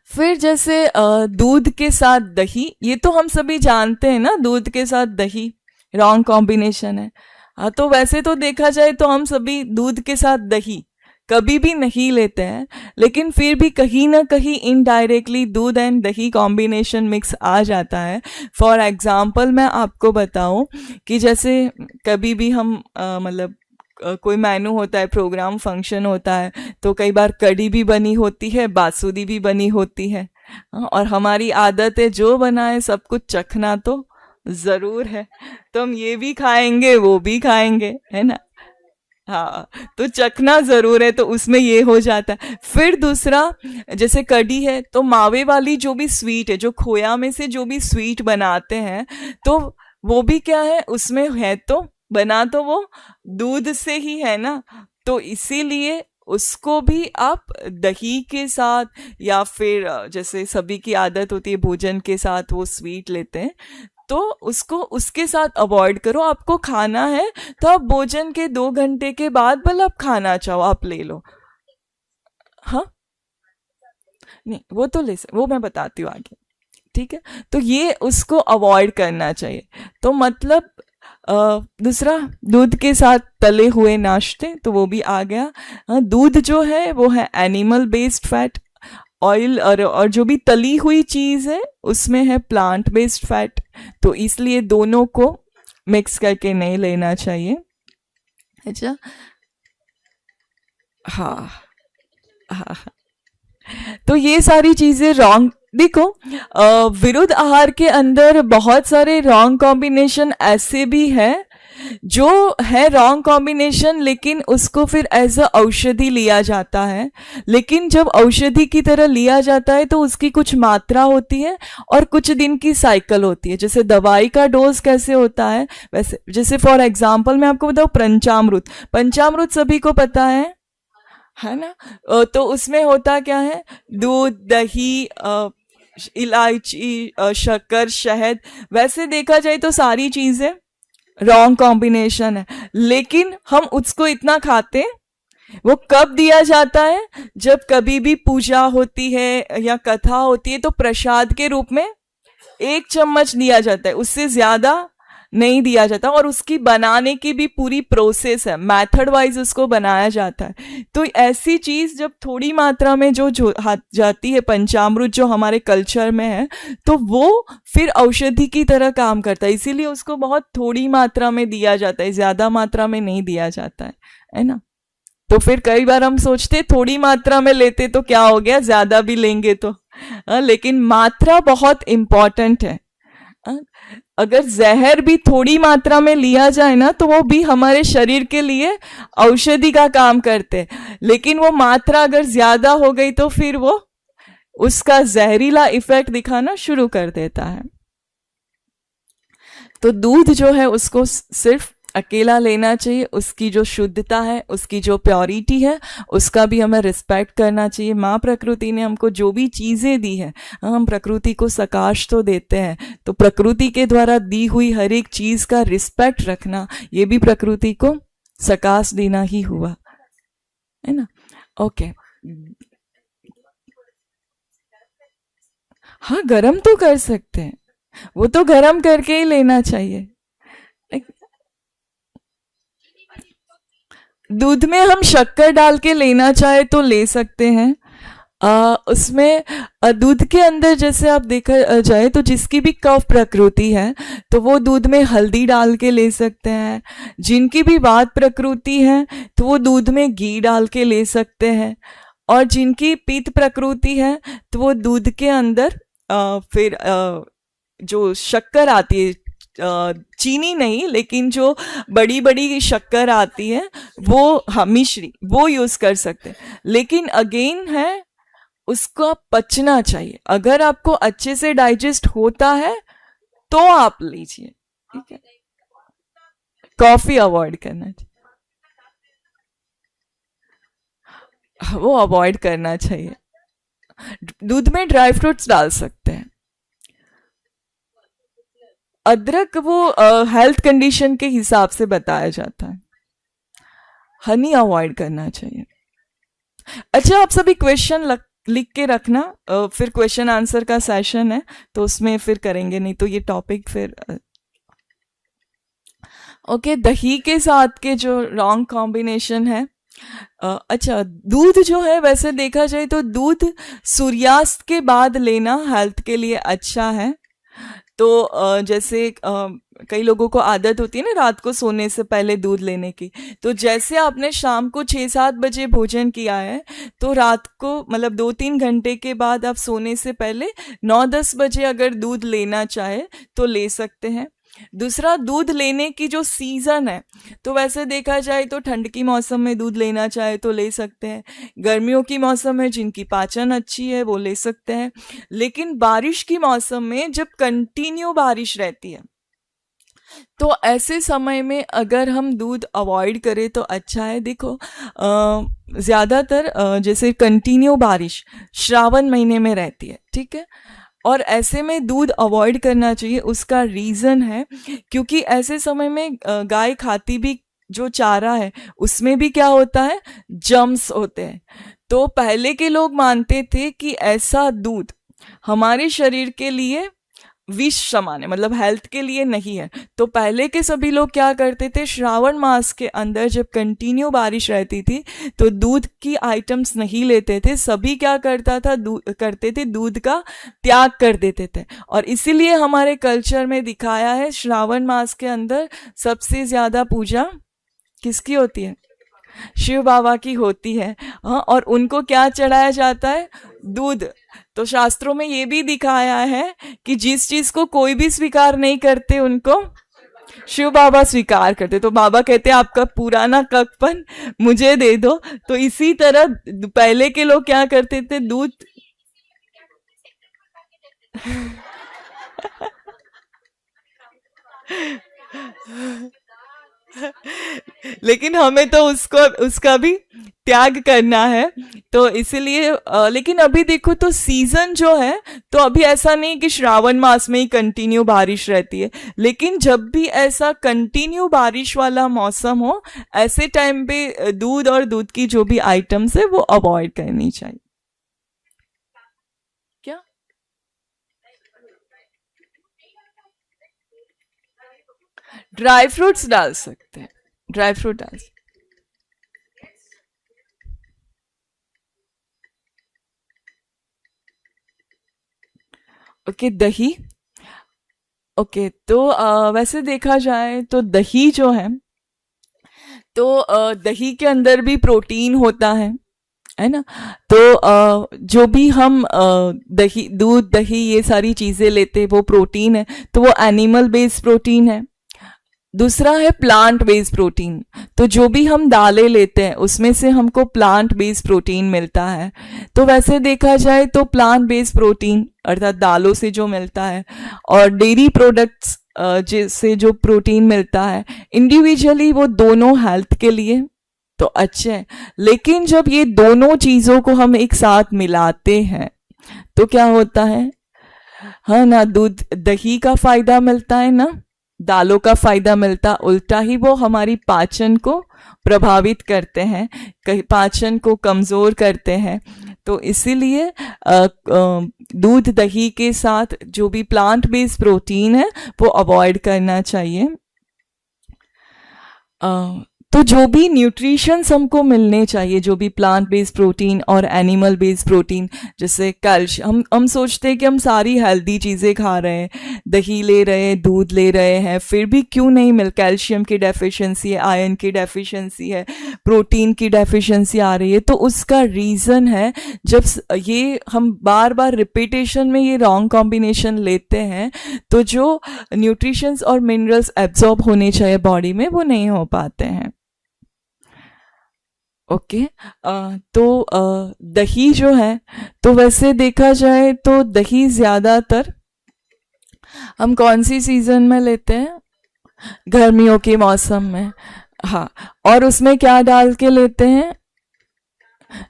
S2: फिर जैसे दूध के साथ दही, ये तो हम सभी जानते हैं ना, दूध के साथ दही रॉन्ग कॉम्बिनेशन है। हाँ, तो वैसे तो देखा जाए तो हम सभी दूध के साथ दही कभी भी नहीं लेते हैं, लेकिन फिर भी कहीं ना कहीं इनडायरेक्टली दूध एंड दही कॉम्बिनेशन मिक्स आ जाता है। फॉर एग्जांपल मैं आपको बताऊं कि जैसे कभी भी हम मतलब कोई मेनू होता है, प्रोग्राम फंक्शन होता है, तो कई बार कढ़ी भी बनी होती है, बासुदी भी बनी होती है, और हमारी आदत है जो बनाए सब कुछ चखना तो ज़रूर है, तो हम ये भी खाएंगे वो भी खाएंगे, है ना। हाँ, तो चखना ज़रूर है, तो उसमें ये हो जाता है। फिर दूसरा, जैसे कढ़ी है तो मावे वाली जो भी स्वीट है, जो खोया में से जो भी स्वीट बनाते हैं, तो वो भी क्या है, उसमें है तो बना तो वो दूध से ही है ना, तो इसीलिए उसको भी आप दही के साथ, या फिर जैसे सभी की आदत होती है भोजन के साथ वो स्वीट लेते हैं, तो उसको उसके साथ अवॉइड करो। आपको खाना है तो आप भोजन के 2 घंटे के बाद, मतलब खाना चाहो आप ले लो। हाँ, नहीं वो तो वो मैं बताती हूँ आगे, ठीक है। तो ये उसको अवॉइड करना चाहिए। तो मतलब दूसरा, दूध के साथ तले हुए नाश्ते, तो वो भी आ गया। दूध जो है वो है एनिमल बेस्ड फैट, ऑयल और जो भी तली हुई चीज़ है उसमें है प्लांट बेस्ड फैट, तो इसलिए दोनों को मिक्स करके नहीं लेना चाहिए। अच्छा, हाँ हाँ, तो ये सारी चीज़ें रॉन्ग। देखो, विरुद्ध आहार के अंदर बहुत सारे रॉन्ग कॉम्बिनेशन ऐसे भी है जो है रॉन्ग कॉम्बिनेशन, लेकिन उसको फिर एज अ औषधि लिया जाता है। लेकिन जब औषधि की तरह लिया जाता है तो उसकी कुछ मात्रा होती है और कुछ दिन की साइकिल होती है। जैसे दवाई का डोज कैसे होता है, वैसे जैसे फॉर एग्जाम्पल मैं आपको बताऊं, पंचामृत, पंचामृत सभी को पता है ना। तो उसमें होता क्या है, दूध, दही, इलायची, शक्कर, शहद। वैसे देखा जाए तो सारी चीजें रॉन्ग कॉम्बिनेशन है, लेकिन हम उसको इतना खाते हैं। वो कब दिया जाता है, जब कभी भी पूजा होती है या कथा होती है तो प्रसाद के रूप में 1 चम्मच दिया जाता है, उससे ज्यादा नहीं दिया जाता। और उसकी बनाने की भी पूरी प्रोसेस है, मेथड वाइज उसको बनाया जाता है। तो ऐसी चीज जब थोड़ी मात्रा में जो जाती है, पंचामृत जो हमारे कल्चर में है, तो वो फिर औषधि की तरह काम करता है। इसीलिए उसको बहुत थोड़ी मात्रा में दिया जाता है, ज्यादा मात्रा में नहीं दिया जाता है ना। तो फिर कई बार हम सोचते थोड़ी मात्रा में लेते तो क्या हो गया, ज्यादा भी लेंगे तो लेकिन मात्रा बहुत इंपॉर्टेंट है। अगर जहर भी थोड़ी मात्रा में लिया जाए ना तो वो भी हमारे शरीर के लिए औषधि का काम करते हैं। लेकिन वो मात्रा अगर ज्यादा हो गई तो फिर वो उसका जहरीला इफेक्ट दिखाना शुरू कर देता है। तो दूध जो है उसको सिर्फ अकेला लेना चाहिए, उसकी जो शुद्धता है, उसकी जो प्योरिटी है, उसका भी हमें रिस्पेक्ट करना चाहिए। माँ प्रकृति ने हमको जो भी चीजें दी है, हम प्रकृति को सकाश तो देते हैं, तो प्रकृति के द्वारा दी हुई हर एक चीज का रिस्पेक्ट रखना, ये भी प्रकृति को सकाश देना ही हुआ, है ना। ओके, हाँ गरम तो कर सकते हैं, वो तो गरम करके ही लेना चाहिए। दूध में हम शक्कर डाल के लेना चाहे तो ले सकते हैं। उसमें दूध के अंदर जैसे आप देखा जाए तो जिसकी भी कफ प्रकृति है तो वो दूध में हल्दी डाल के ले सकते हैं। जिनकी भी वात प्रकृति है तो वो दूध में घी डाल के ले सकते हैं। और जिनकी पित्त प्रकृति है तो वो दूध के अंदर फिर जो शक्कर आती है, चीनी नहीं लेकिन जो बड़ी बड़ी शक्कर आती है वो मिश्री, वो यूज कर सकते हैं। लेकिन अगेन है, उसको पचना चाहिए। अगर आपको अच्छे से डाइजेस्ट होता है तो आप लीजिए, ठीक है। कॉफी अवॉइड करना चाहिए, वो अवॉइड करना चाहिए। दूध में ड्राई फ्रूट्स डाल सकते हैं। अदरक वो हेल्थ कंडीशन के हिसाब से बताया जाता है। हनी अवॉइड करना चाहिए। अच्छा, आप सभी क्वेश्चन लिख के रखना, फिर क्वेश्चन आंसर का सेशन है तो उसमें फिर करेंगे, नहीं तो ये टॉपिक फिर ओके। दही के साथ के जो रॉन्ग कॉम्बिनेशन है, अच्छा दूध जो है वैसे देखा जाए तो दूध सूर्यास्त के बाद लेना हेल्थ के लिए अच्छा है। तो जैसे कई लोगों को आदत होती है ना रात को सोने से पहले दूध लेने की, तो जैसे आपने शाम को 6-7 बजे भोजन किया है तो रात को मतलब 2-3 घंटे के बाद आप सोने से पहले 9-10 बजे अगर दूध लेना चाहे तो ले सकते हैं। दूसरा, दूध लेने की जो सीजन है तो वैसे देखा जाए तो ठंड की मौसम में दूध लेना चाहे तो ले सकते हैं। गर्मियों की मौसम है, जिनकी पाचन अच्छी है वो ले सकते हैं। लेकिन बारिश की मौसम में जब कंटिन्यू बारिश रहती है तो ऐसे समय में अगर हम दूध अवॉइड करें तो अच्छा है। देखो ज़्यादातर जैसे कंटिन्यू बारिश श्रावण महीने में रहती है, ठीक है, और ऐसे में दूध अवॉइड करना चाहिए। उसका रीज़न है क्योंकि ऐसे समय में गाय खाती भी जो चारा है उसमें भी क्या होता है, जम्स होते हैं। तो पहले के लोग मानते थे कि ऐसा दूध हमारे शरीर के लिए विष समान है, मतलब हेल्थ के लिए नहीं है। तो पहले के सभी लोग क्या करते थे, श्रावण मास के अंदर जब कंटिन्यू बारिश रहती थी तो दूध की आइटम्स नहीं लेते थे। सभी क्या करते थे, दूध का त्याग कर देते थे। और इसीलिए हमारे कल्चर में दिखाया है श्रावण मास के अंदर सबसे ज्यादा पूजा किसकी होती है, शिव बाबा की होती है। हाँ, और उनको क्या चढ़ाया जाता है, दूध। तो शास्त्रों में ये भी दिखाया है कि जिस चीज को कोई भी स्वीकार नहीं करते उनको शिव बाबा स्वीकार करते, तो बाबा कहते आपका पुराना ककपन मुझे दे दो। तो इसी तरह पहले के लोग क्या करते थे, दूध लेकिन हमें तो उसको उसका भी त्याग करना है। तो इसीलिए लेकिन अभी देखो तो सीजन जो है, तो अभी ऐसा नहीं कि श्रावण मास में ही कंटिन्यू बारिश रहती है, लेकिन जब भी ऐसा कंटिन्यू बारिश वाला मौसम हो, ऐसे टाइम पे दूध और दूध की जो भी आइटम्स है वो अवॉइड करनी चाहिए। क्या ड्राई फ्रूट्स डाल सकते हैं, ड्राई फ्रूट डाल सकते हैं। ओके, दही। ओके, तो वैसे देखा जाए तो दही जो है, तो दही के अंदर भी प्रोटीन होता है ना। तो जो भी हम दही, दूध, दही ये सारी चीजें लेते हैं वो प्रोटीन है, तो वो एनिमल बेस्ड प्रोटीन है। दूसरा है प्लांट बेस्ड प्रोटीन, तो जो भी हम दालें लेते हैं उसमें से हमको प्लांट बेस्ड प्रोटीन मिलता है। तो वैसे देखा जाए तो प्लांट बेस्ड प्रोटीन अर्थात दालों से जो मिलता है और डेयरी प्रोडक्ट्स जिससे जो प्रोटीन मिलता है, इंडिविजुअली वो दोनों हेल्थ के लिए तो अच्छे हैं। लेकिन जब ये दोनों चीजों को हम एक साथ मिलाते हैं तो क्या होता है, हाँ ना, दूध दही का फायदा मिलता है ना दालों का फायदा मिलता, उल्टा ही वो हमारी पाचन को प्रभावित करते हैं, पाचन को कमजोर करते हैं। तो इसीलिए दूध दही के साथ जो भी प्लांट बेस्ड प्रोटीन है वो अवॉइड करना चाहिए। तो जो भी न्यूट्रिशंस हमको मिलने चाहिए, जो भी प्लांट बेस्ड प्रोटीन और एनिमल बेस्ड प्रोटीन, जैसे कैल्शियम, हम सोचते हैं कि हम सारी हेल्दी चीज़ें खा रहे हैं, दही ले रहे हैं, दूध ले रहे हैं, फिर भी क्यों नहीं मिल, कैल्शियम की डेफिशिएंसी है, आयरन की डेफिशिएंसी है, प्रोटीन की डेफिशिएंसी आ रही है। तो उसका रीज़न है, जब ये हम बार बार रिपीटेशन में ये रॉन्ग कॉम्बिनेशन लेते हैं तो जो न्यूट्रिशंस और मिनरल्स एब्जॉर्ब होने चाहिए बॉडी में वो नहीं हो पाते हैं। ओके, तो दही जो है, तो वैसे देखा जाए तो दही ज़्यादातर हम कौन सी सीज़न में लेते हैं, गर्मियों के मौसम में। हाँ, और उसमें क्या डाल के लेते हैं,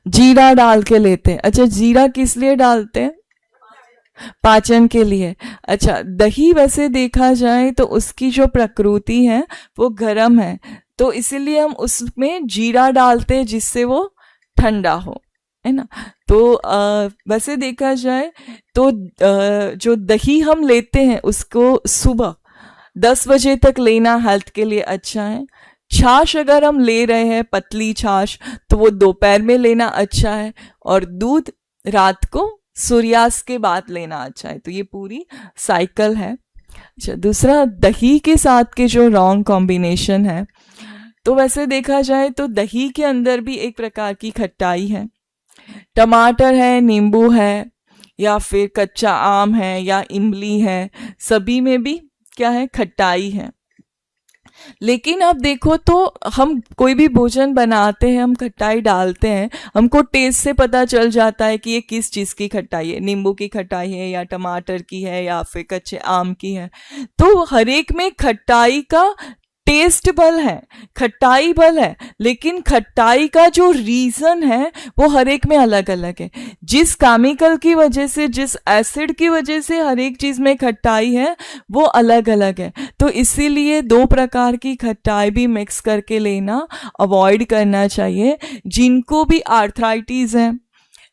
S2: जीरा डाल के लेते हैं। अच्छा, जीरा किस लिए डालते हैं, पाचन के लिए। अच्छा, दही वैसे देखा जाए तो उसकी जो प्रकृति है वो गर्म है, तो इसीलिए हम उसमें जीरा डालते हैं जिससे वो ठंडा हो, है ना। तो वैसे देखा जाए तो जो दही हम लेते हैं उसको सुबह 10 बजे तक लेना हेल्थ के लिए अच्छा है। छाछ अगर हम ले रहे हैं, पतली छाछ, तो वो दोपहर में लेना अच्छा है, और दूध रात को सूर्यास्त के बाद लेना अच्छा है। तो ये पूरी साइकिल है। अच्छा, दूसरा दही के साथ के जो रॉन्ग कॉम्बिनेशन है, तो वैसे देखा जाए तो दही के अंदर भी एक प्रकार की खट्टाई है, टमाटर है, नींबू है, या फिर कच्चा आम है, या इमली है, सभी में भी क्या है, खट्टाई है। लेकिन अब देखो तो हम कोई भी भोजन बनाते हैं, हम खट्टाई डालते हैं, हमको टेस्ट से पता चल जाता है कि ये किस चीज़ की खट्टाई है, नींबू की खट्टाई है या टमाटर की है या फिर कच्चे आम की है। तो हर एक में खट्टाई का टेस्ट बल है, खट्टाई बल है, लेकिन खट्टाई का जो रीजन है वो हर एक में अलग अलग है। जिस केमिकल की वजह से, जिस एसिड की वजह से हर एक चीज में खट्टाई है वो अलग अलग है। तो इसीलिए 2 प्रकार की खट्टाई भी मिक्स करके लेना अवॉइड करना चाहिए। जिनको भी आर्थराइटिस है,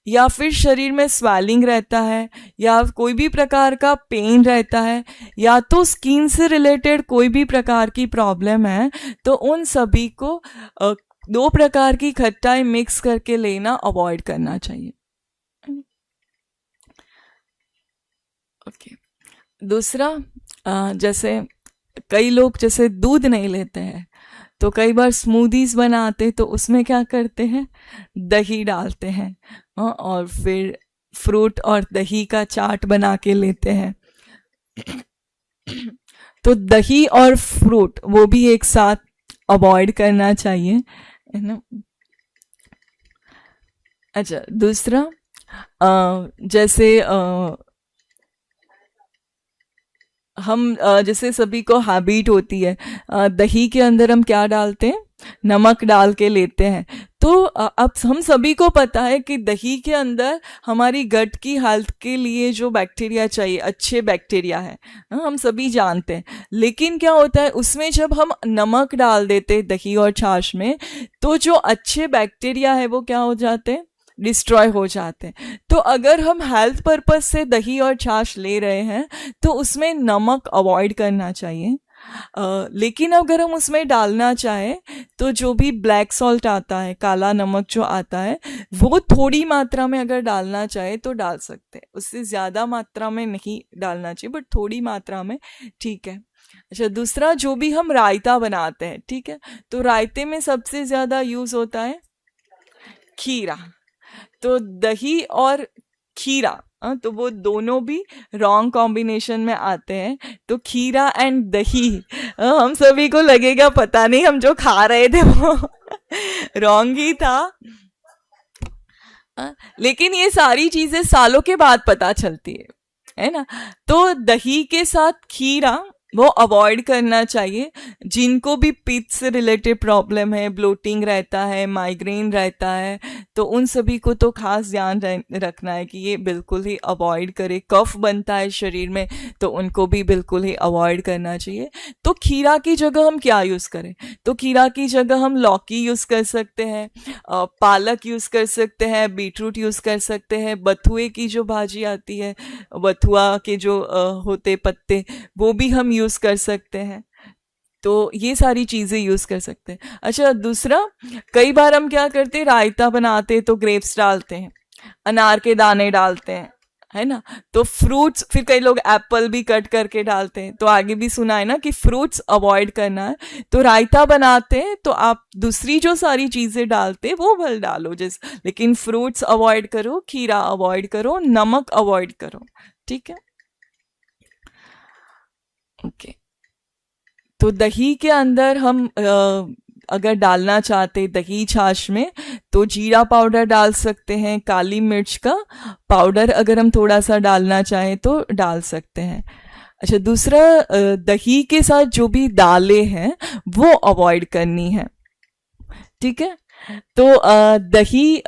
S2: या फिर शरीर में स्वेलिंग रहता है, या कोई भी प्रकार का पेन रहता है, या तो स्किन से रिलेटेड कोई भी प्रकार की प्रॉब्लम है, तो उन सभी को 2 प्रकार की खट्टाई मिक्स करके लेना अवॉइड करना चाहिए। ओके, दूसरा जैसे कई लोग जैसे दूध नहीं लेते हैं, तो कई बार स्मूदीज बनाते तो उसमें क्या करते हैं, दही डालते हैं, और फिर फ्रूट और दही का चाट बना के लेते हैं। तो दही और फ्रूट वो भी एक साथ अवॉइड करना चाहिए, है ना। अच्छा, दूसरा जैसे हम जैसे सभी को हैबिट होती है, दही के अंदर हम क्या डालते हैं, नमक डाल के लेते हैं। तो अब हम सभी को पता है कि दही के अंदर हमारी गट की हेल्थ के लिए जो बैक्टीरिया चाहिए, अच्छे बैक्टीरिया है, हम सभी जानते हैं। लेकिन क्या होता है उसमें, जब हम नमक डाल देते हैं दही और छाछ में, तो जो अच्छे बैक्टीरिया है वो क्या हो जाते हैं, डिस्ट्रॉय हो जाते हैं। तो अगर हम हेल्थ पर्पज से दही और छाछ ले रहे हैं तो उसमें नमक अवॉइड करना चाहिए। लेकिन अगर हम उसमें डालना चाहें तो जो भी ब्लैक सॉल्ट आता है, काला नमक जो आता है, वो थोड़ी मात्रा में अगर डालना चाहे तो डाल सकते हैं, उससे ज़्यादा मात्रा में नहीं डालना चाहिए, बट थोड़ी मात्रा में ठीक है। अच्छा, दूसरा, जो भी हम रायता बनाते हैं, ठीक है, तो रायते में सबसे ज़्यादा यूज़ होता है खीरा। तो दही और खीरा, तो वो दोनों भी रॉन्ग कॉम्बिनेशन में आते हैं। तो खीरा एंड दही, हम सभी को लगेगा पता नहीं हम जो खा रहे थे वो रॉन्ग ही था, लेकिन ये सारी चीजें सालों के बाद पता चलती है ना। तो दही के साथ खीरा वो अवॉइड करना चाहिए। जिनको भी पित्त से रिलेटेड प्रॉब्लम है, ब्लोटिंग रहता है, माइग्रेन रहता है, तो उन सभी को तो खास ध्यान रखना है कि ये बिल्कुल ही अवॉइड करे। कफ बनता है शरीर में तो उनको भी बिल्कुल ही अवॉइड करना चाहिए। तो खीरा की जगह हम क्या यूज़ करें, तो खीरा की जगह हम लौकी यूज़ कर सकते हैं, पालक यूज़ कर सकते हैं, बीटरूट यूज़ कर सकते हैं, बथुए की जो भाजी आती है, बथुआ के जो होते पत्ते, वो भी हम यूज़ कर सकते हैं। तो ये सारी चीज़ें यूज़ कर सकते हैं। अच्छा, दूसरा, कई बार हम क्या करते हैं, रायता बनाते तो ग्रेप्स डालते हैं, अनार के दाने डालते हैं, है ना। तो फ्रूट्स, फिर कई लोग एप्पल भी कट करके डालते हैं। तो आगे भी सुना है ना कि फ्रूट्स अवॉइड करना है। तो रायता बनाते हैं तो आप दूसरी जो सारी चीज़ें डालते हैं वो भल डालो, जैसे, लेकिन फ्रूट्स अवॉइड करो, खीरा अवॉइड करो, नमक अवॉइड करो, ठीक है। ओके, तो दही के अंदर हम अगर डालना चाहते दही छाछ में, तो जीरा पाउडर डाल सकते हैं, काली मिर्च का पाउडर अगर हम थोड़ा सा डालना चाहें तो डाल सकते हैं। अच्छा, दूसरा, दही के साथ जो भी दालें हैं वो अवॉइड करनी है, ठीक है। तो दही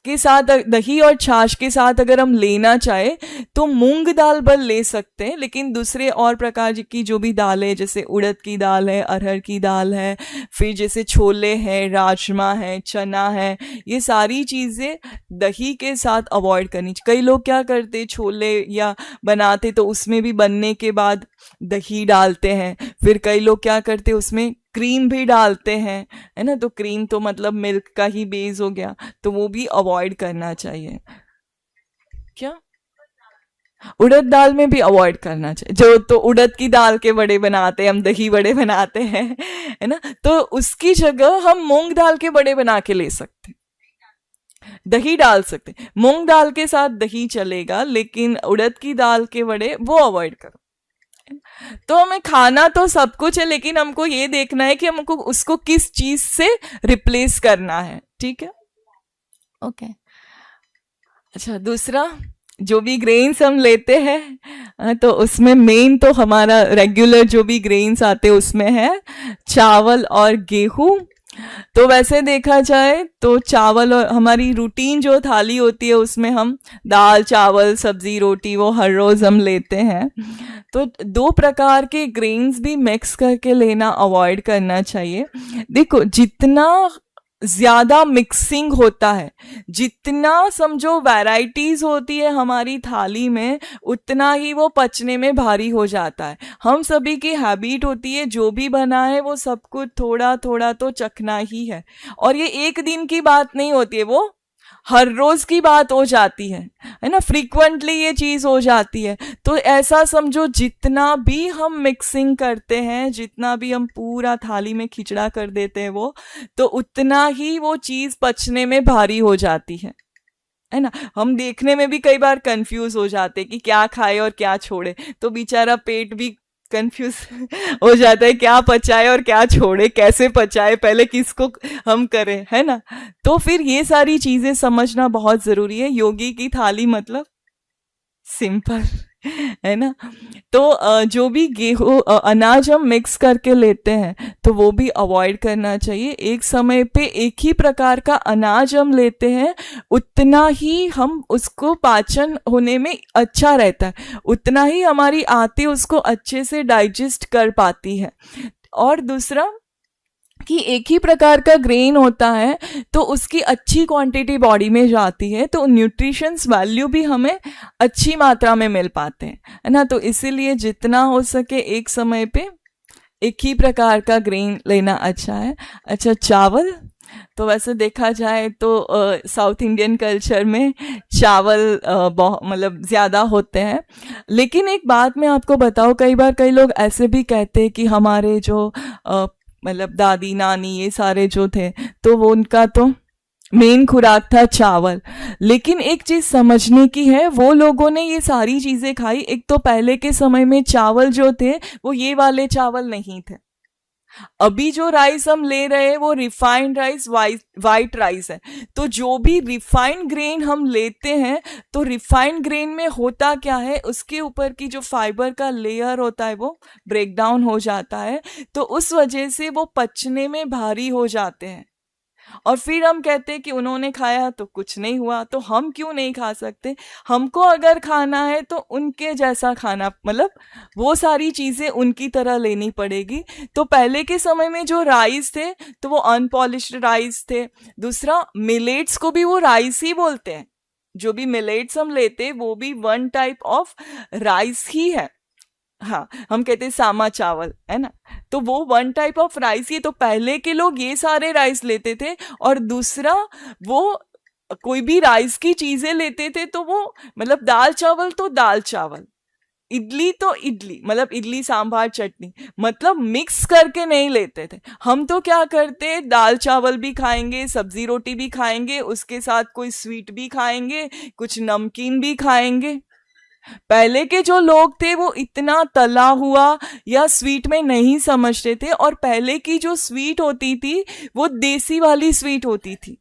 S2: के साथ, दही और छाछ के साथ अगर हम लेना चाहे तो मूंग दाल बल ले सकते हैं, लेकिन दूसरे और प्रकार की जो भी दाल है, जैसे उड़द की दाल है, अरहर की दाल है, फिर जैसे छोले हैं, राजमा है, चना है, ये सारी चीज़ें दही के साथ अवॉइड करनी चाहिए। कई लोग क्या करते, छोले या बनाते तो उसमें भी बनने के बाद दही डालते हैं, फिर कई लोग क्या करते उसमें क्रीम भी डालते हैं, है ना। तो क्रीम तो मतलब मिल्क का ही बेस हो गया, तो वो भी अवॉइड करना चाहिए। क्या, उड़द दाल में भी अवॉइड करना चाहिए। जो तो उड़द की दाल के बड़े बनाते हैं, हम दही बड़े बनाते हैं, है ना, तो उसकी जगह हम मूंग दाल के बड़े बना के ले सकते हैं, दही डाल सकते हैं। मूंग दाल के साथ दही चलेगा, लेकिन उड़द की दाल के बड़े वो अवॉइड करो। तो हमें खाना तो सब कुछ है, लेकिन हमको ये देखना है कि हमको उसको किस चीज से रिप्लेस करना है, ठीक है। ओके, अच्छा, दूसरा, जो भी ग्रेन्स हम लेते हैं तो उसमें मेन तो हमारा रेगुलर जो भी ग्रेन्स आते हैं उसमें है चावल और गेहूं। तो वैसे देखा जाए तो चावल, और हमारी रूटीन जो थाली होती है उसमें हम दाल, चावल, सब्जी, रोटी वो हर रोज़ हम लेते हैं। तो दो प्रकार के ग्रेन्स भी मिक्स करके लेना अवॉइड करना चाहिए। देखो, जितना ज़्यादा मिक्सिंग होता है, जितना समझो वैराइटीज़ होती है हमारी थाली में, उतना ही वो पचने में भारी हो जाता है। हम सभी की हैबिट होती है जो भी बना है वो सब कुछ थोड़ा थोड़ा तो चखना ही है, और ये एक दिन की बात नहीं होती है, वो हर रोज की बात हो जाती है ना, फ्रीक्वेंटली ये चीज हो जाती है। तो ऐसा समझो, जितना भी हम मिक्सिंग करते हैं, जितना भी हम पूरा थाली में खिचड़ा कर देते हैं वो, तो उतना ही वो चीज पचने में भारी हो जाती है ना। हम देखने में भी कई बार कंफ्यूज हो जाते कि क्या खाए और क्या छोड़े, तो बेचारा पेट भी कंफ्यूज हो जाता है, क्या पचाए और क्या छोड़े, कैसे पचाए, पहले किसको हम करें, है ना। तो फिर ये सारी चीजें समझना बहुत जरूरी है। योगी की थाली मतलब सिंपल, है ना। तो जो भी गेहूं अनाज हम मिक्स करके लेते हैं तो वो भी अवॉइड करना चाहिए। एक समय पे एक ही प्रकार का अनाज हम लेते हैं, उतना ही हम उसको पाचन होने में अच्छा रहता है, उतना ही हमारी आंतें उसको अच्छे से डाइजेस्ट कर पाती है। और दूसरा कि एक ही प्रकार का ग्रेन होता है तो उसकी अच्छी क्वांटिटी बॉडी में जाती है, तो न्यूट्रिशंस वैल्यू भी हमें अच्छी मात्रा में मिल पाते हैं, है ना। तो इसीलिए जितना हो सके एक समय पे एक ही प्रकार का ग्रेन लेना अच्छा है। अच्छा, चावल तो वैसे देखा जाए तो साउथ इंडियन कल्चर में चावल बहुत मतलब ज़्यादा होते हैं। लेकिन एक बात मैं आपको बताऊँ, कई बार कई लोग ऐसे भी कहते हैं कि हमारे जो मतलब दादी नानी ये सारे जो थे तो वो उनका तो मेन खुराक था चावल। लेकिन एक चीज समझने की है, वो लोगों ने ये सारी चीजें खाई। एक तो पहले के समय में चावल जो थे वो ये वाले चावल नहीं थे। अभी जो राइस हम ले रहे हैं वो रिफाइंड राइस, वाइट राइस है। तो जो भी रिफाइंड ग्रेन हम लेते हैं तो रिफाइंड ग्रेन में होता क्या है, उसके ऊपर की जो फाइबर का लेयर होता है वो ब्रेक डाउन हो जाता है, तो उस वजह से वो पचने में भारी हो जाते हैं। और फिर हम कहते हैं कि उन्होंने खाया तो कुछ नहीं हुआ, तो हम क्यों नहीं खा सकते। हमको अगर खाना है तो उनके जैसा खाना, मतलब वो सारी चीजें उनकी तरह लेनी पड़ेगी। तो पहले के समय में जो राइस थे तो वो अनपॉलिश्ड राइस थे। दूसरा, मिलेट्स को भी वो राइस ही बोलते हैं। जो भी मिलेट्स हम लेते वो भी वन टाइप ऑफ राइस ही है। हाँ, हम कहते हैं सामा चावल, है ना। तो वो वन टाइप ऑफ राइस ही, तो पहले के लोग ये सारे राइस लेते थे। और दूसरा, वो कोई भी राइस की चीजें लेते थे तो वो मतलब दाल चावल तो दाल चावल, इडली तो इडली, मतलब इडली सांभर चटनी, मतलब मिक्स करके नहीं लेते थे। हम तो क्या करते, दाल चावल भी खाएंगे, सब्जी रोटी भी खाएंगे, उसके साथ कोई स्वीट भी खाएंगे, कुछ नमकीन भी खाएंगे। पहले के जो लोग थे वो इतना तला हुआ या स्वीट में नहीं समझते थे, और पहले की जो स्वीट होती थी वो देसी वाली स्वीट होती थी।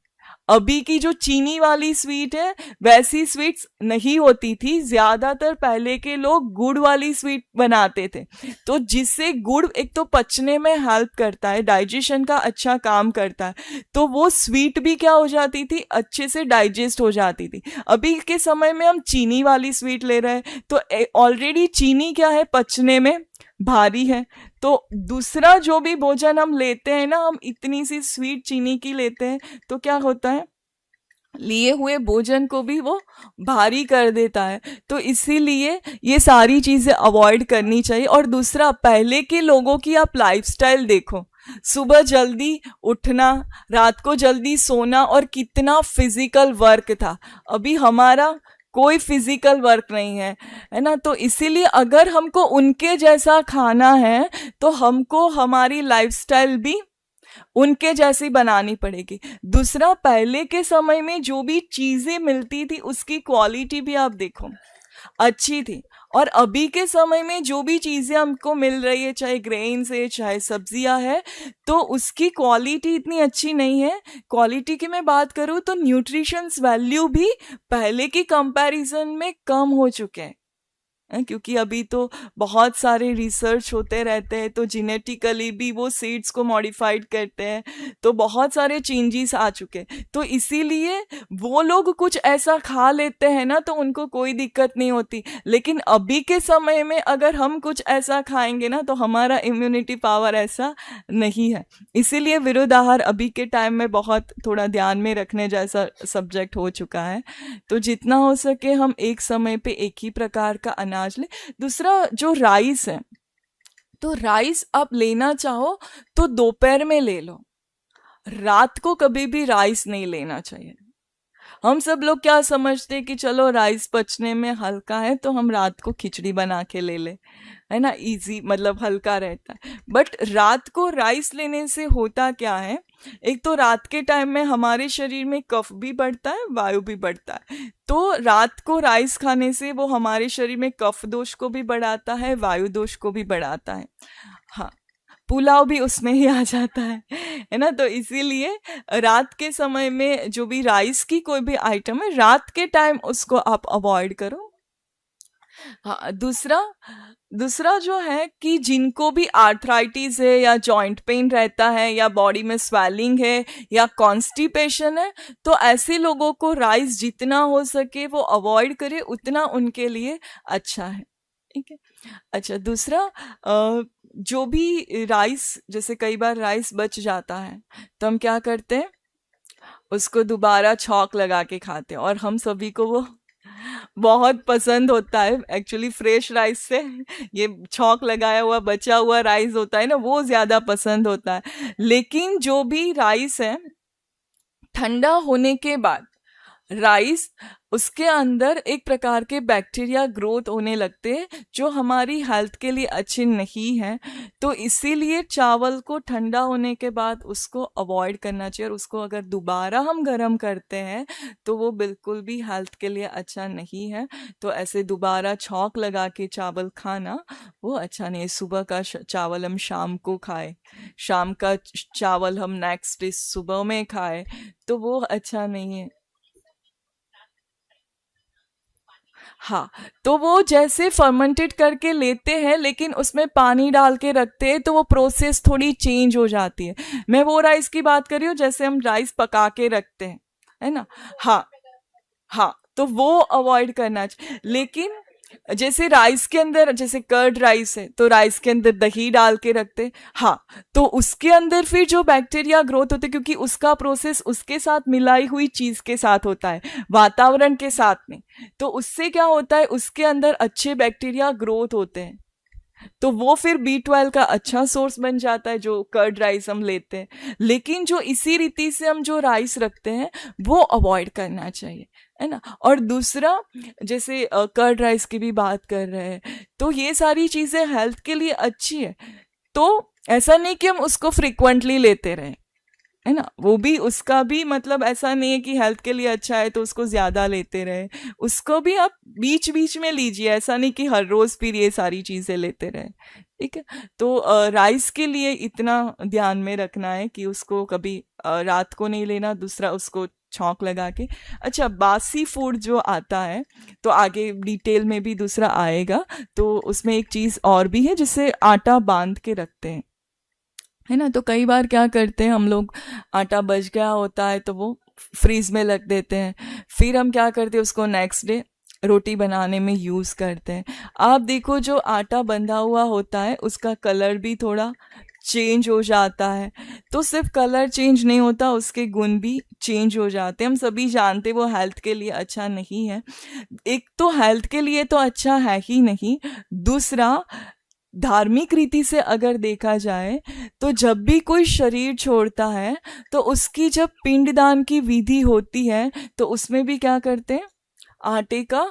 S2: अभी की जो चीनी वाली स्वीट है वैसी स्वीट्स नहीं होती थी। ज्यादातर पहले के लोग गुड़ वाली स्वीट बनाते थे, तो जिससे गुड़ एक तो पचने में हेल्प करता है, डाइजेशन का अच्छा काम करता है, तो वो स्वीट भी क्या हो जाती थी, अच्छे से डाइजेस्ट हो जाती थी। अभी के समय में हम चीनी वाली स्वीट ले रहे हैं तो ऑलरेडी चीनी क्या है, पचने में भारी है। तो दूसरा जो भी भोजन हम लेते हैं ना, हम इतनी सी स्वीट चीनी की लेते हैं तो क्या होता है, लिए हुए भोजन को भी वो भारी कर देता है। तो इसीलिए ये सारी चीजें अवॉइड करनी चाहिए। और दूसरा, पहले के लोगों की आप लाइफस्टाइल देखो, सुबह जल्दी उठना, रात को जल्दी सोना, और कितना फिजिकल वर्क था। अभी हमारा कोई फिजिकल वर्क नहीं है ना। तो इसीलिए अगर हमको उनके जैसा खाना है तो हमको हमारी लाइफस्टाइल भी उनके जैसी बनानी पड़ेगी। दूसरा, पहले के समय में जो भी चीजें मिलती थी उसकी क्वालिटी भी आप देखो अच्छी थी, और अभी के समय में जो भी चीजें हमको मिल रही है, चाहे ग्रेन्स है चाहे सब्जियां है, तो उसकी क्वालिटी इतनी अच्छी नहीं है। क्वालिटी की मैं बात करूँ तो न्यूट्रिशंस वैल्यू भी पहले की कंपैरिजन में कम हो चुके हैं, क्योंकि अभी तो बहुत सारे रिसर्च होते रहते हैं, तो जेनेटिकली भी वो सीड्स को मॉडिफाइड करते हैं, तो बहुत सारे चेंजेस आ चुके हैं। तो इसीलिए वो लोग कुछ ऐसा खा लेते हैं ना तो उनको कोई दिक्कत नहीं होती। लेकिन अभी के समय में अगर हम कुछ ऐसा खाएंगे ना तो हमारा इम्यूनिटी पावर ऐसा नहीं है। इसीलिए विरुद्ध आहार अभी के टाइम में बहुत थोड़ा ध्यान में रखने जैसा सब्जेक्ट हो चुका है। तो जितना हो सके हम एक समय पे एक ही प्रकार का अनाज ले। दूसरा, जो राइस है, तो राइस आप लेना चाहो तो दोपहर में ले लो, रात को कभी भी राइस नहीं लेना चाहिए। हम सब लोग क्या समझते हैं कि चलो राइस पचने में हल्का है तो हम रात को खिचड़ी बना के ले ले, है ना, इजी, मतलब हल्का रहता है। बट रात को राइस लेने से होता क्या है एक तो रात के टाइम में हमारे शरीर में कफ भी बढ़ता है, वायु भी बढ़ता है। तो रात को राइस खाने से वो हमारे शरीर में कफ दोष को भी बढ़ाता है, वायु दोष को भी बढ़ाता है। हाँ, पुलाव भी उसमें ही आ जाता है ना। तो इसीलिए रात के समय में जो भी राइस की कोई भी आइटम है, रात के टाइम उसको आप अवॉइड करो। हाँ, दूसरा दूसरा जो है कि जिनको भी आर्थराइटिस है या जॉइंट पेन रहता है या बॉडी में स्वेलिंग है या कॉन्स्टिपेशन है, तो ऐसे लोगों को राइस जितना हो सके वो अवॉइड करे, उतना उनके लिए अच्छा है। ठीक है। अच्छा, दूसरा जो भी राइस, जैसे कई बार राइस बच जाता है तो हम क्या करते हैं, उसको दोबारा छौंक लगा के खाते हैं, और हम सभी को वो बहुत पसंद होता है। एक्चुअली फ्रेश राइस से ये छौंक लगाया हुआ बचा हुआ राइस होता है ना, वो ज्यादा पसंद होता है। लेकिन जो भी राइस है, ठंडा होने के बाद राइस, उसके अंदर एक प्रकार के बैक्टीरिया ग्रोथ होने लगते हैं जो हमारी हेल्थ के लिए अच्छे नहीं है। तो इसीलिए चावल को ठंडा होने के बाद उसको अवॉइड करना चाहिए, और उसको अगर दोबारा हम गर्म करते हैं तो वो बिल्कुल भी हेल्थ के लिए अच्छा नहीं है। तो ऐसे दोबारा छौंक लगा के चावल खाना वो अच्छा नहीं है। सुबह का चावल हम शाम को खाएं, शाम का चावल हम नेक्स्ट डे सुबह में खाएं, तो वो अच्छा नहीं है। हाँ, तो वो जैसे फर्मेंटेड करके लेते हैं लेकिन उसमें पानी डाल के रखते हैं, तो वो प्रोसेस थोड़ी चेंज हो जाती है। मैं वो राइस की बात कर रही हूँ जैसे हम राइस पका के रखते हैं, है ना। हाँ, हाँ, तो वो अवॉइड करना चाहिए। लेकिन जैसे राइस के अंदर, जैसे कर्ड राइस है तो राइस के अंदर दही डाल के रखते, हाँ, तो उसके अंदर फिर जो बैक्टीरिया ग्रोथ होते, क्योंकि उसका प्रोसेस उसके साथ मिलाई हुई चीज के साथ होता है, वातावरण के साथ नहीं, तो उससे क्या होता है, उसके अंदर अच्छे बैक्टीरिया ग्रोथ होते हैं, तो वो फिर B12 का अच्छा सोर्स बन जाता है जो कर्ड राइस हम लेते हैं। लेकिन जो इसी रीति से हम जो राइस रखते हैं वो अवॉइड करना चाहिए, है ना। और दूसरा, जैसे कर्ड राइस की भी बात कर रहे हैं, तो ये सारी चीजें हेल्थ के लिए अच्छी है, तो ऐसा नहीं कि हम उसको फ्रिक्वेंटली लेते रहें, है ना। वो भी, उसका भी मतलब ऐसा नहीं है कि हेल्थ के लिए अच्छा है तो उसको ज्यादा लेते रहे, उसको भी आप बीच बीच में लीजिए, ऐसा नहीं कि हर रोज फिर ये सारी चीजें लेते रहे। ठीक है। तो राइस के लिए इतना ध्यान में रखना है कि उसको कभी रात को नहीं लेना, दूसरा उसको छौंक लगा के। अच्छा, बासी फूड जो आता है तो आगे डिटेल में भी दूसरा आएगा, तो उसमें एक चीज और भी है जिसे आटा बांध के रखते हैं, है ना। तो कई बार क्या करते हैं हम लोग, आटा बच गया होता है तो वो फ्रीज में रख देते हैं, फिर हम क्या करते हैं, उसको नेक्स्ट डे रोटी बनाने में यूज करते हैं। आप देखो, जो आटा बंधा हुआ होता है उसका कलर भी थोड़ा चेंज हो जाता है। तो सिर्फ कलर चेंज नहीं होता, उसके गुण भी चेंज हो जाते हैं। हम सभी जानते हैं वो हेल्थ के लिए अच्छा नहीं है। एक तो हेल्थ के लिए तो अच्छा है ही नहीं, दूसरा धार्मिक रीति से अगर देखा जाए तो जब भी कोई शरीर छोड़ता है तो उसकी जब पिंडदान की विधि होती है तो उसमें भी क्या करते हैं, आटे का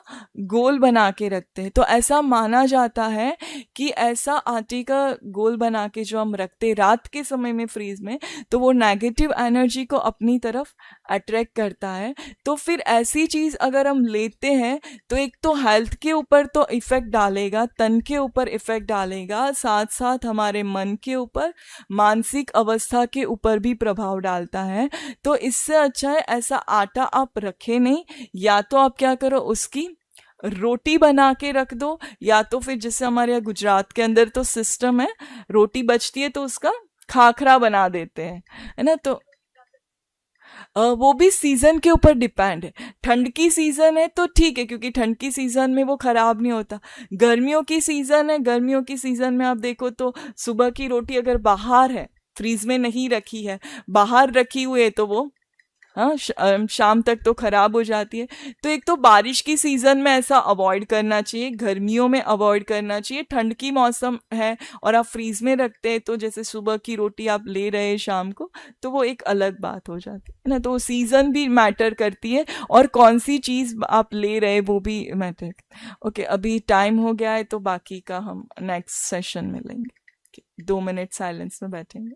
S2: गोल बना के रखते हैं। तो ऐसा माना जाता है कि ऐसा आटे का गोल बना के जो हम रखते हैं रात के समय में फ्रीज में, तो वो नेगेटिव एनर्जी को अपनी तरफ अट्रैक्ट करता है। तो फिर ऐसी चीज अगर हम लेते हैं तो एक तो हेल्थ के ऊपर तो इफेक्ट डालेगा, तन के ऊपर इफेक्ट डालेगा, साथ साथ हमारे मन के ऊपर, मानसिक अवस्था के ऊपर भी प्रभाव डालता है। तो इससे अच्छा है ऐसा आटा आप रखे नहीं, या तो आप क्या करो, उसकी रोटी बना के रख दो, या तो फिर जैसे हमारे यहाँ गुजरात के अंदर तो सिस्टम है, रोटी बचती है तो उसका खाखरा बना देते हैं, है ना। तो वो भी सीजन के ऊपर डिपेंड है। ठंड की सीजन है तो ठीक है, क्योंकि ठंड की सीजन में वो खराब नहीं होता। गर्मियों की सीजन है, गर्मियों की सीजन में आप देखो तो सुबह की रोटी अगर बाहर है, फ्रीज में नहीं रखी है, बाहर रखी हुई है, तो वो हाँ शाम तक तो खराब हो जाती है। तो एक तो बारिश की सीजन में ऐसा अवॉइड करना चाहिए, गर्मियों में अवॉइड करना चाहिए। ठंड की मौसम है और आप फ्रीज में रखते हैं, तो जैसे सुबह की रोटी आप ले रहे हैं शाम को, तो वो एक अलग बात हो जाती है ना। तो सीजन भी मैटर करती है और कौन सी चीज आप ले रहे हैं वो भी मैटर। ओके, अभी टाइम हो गया है तो बाकी का हम नेक्स्ट सेशन में लेंगे। 2 मिनट साइलेंस में बैठेंगे।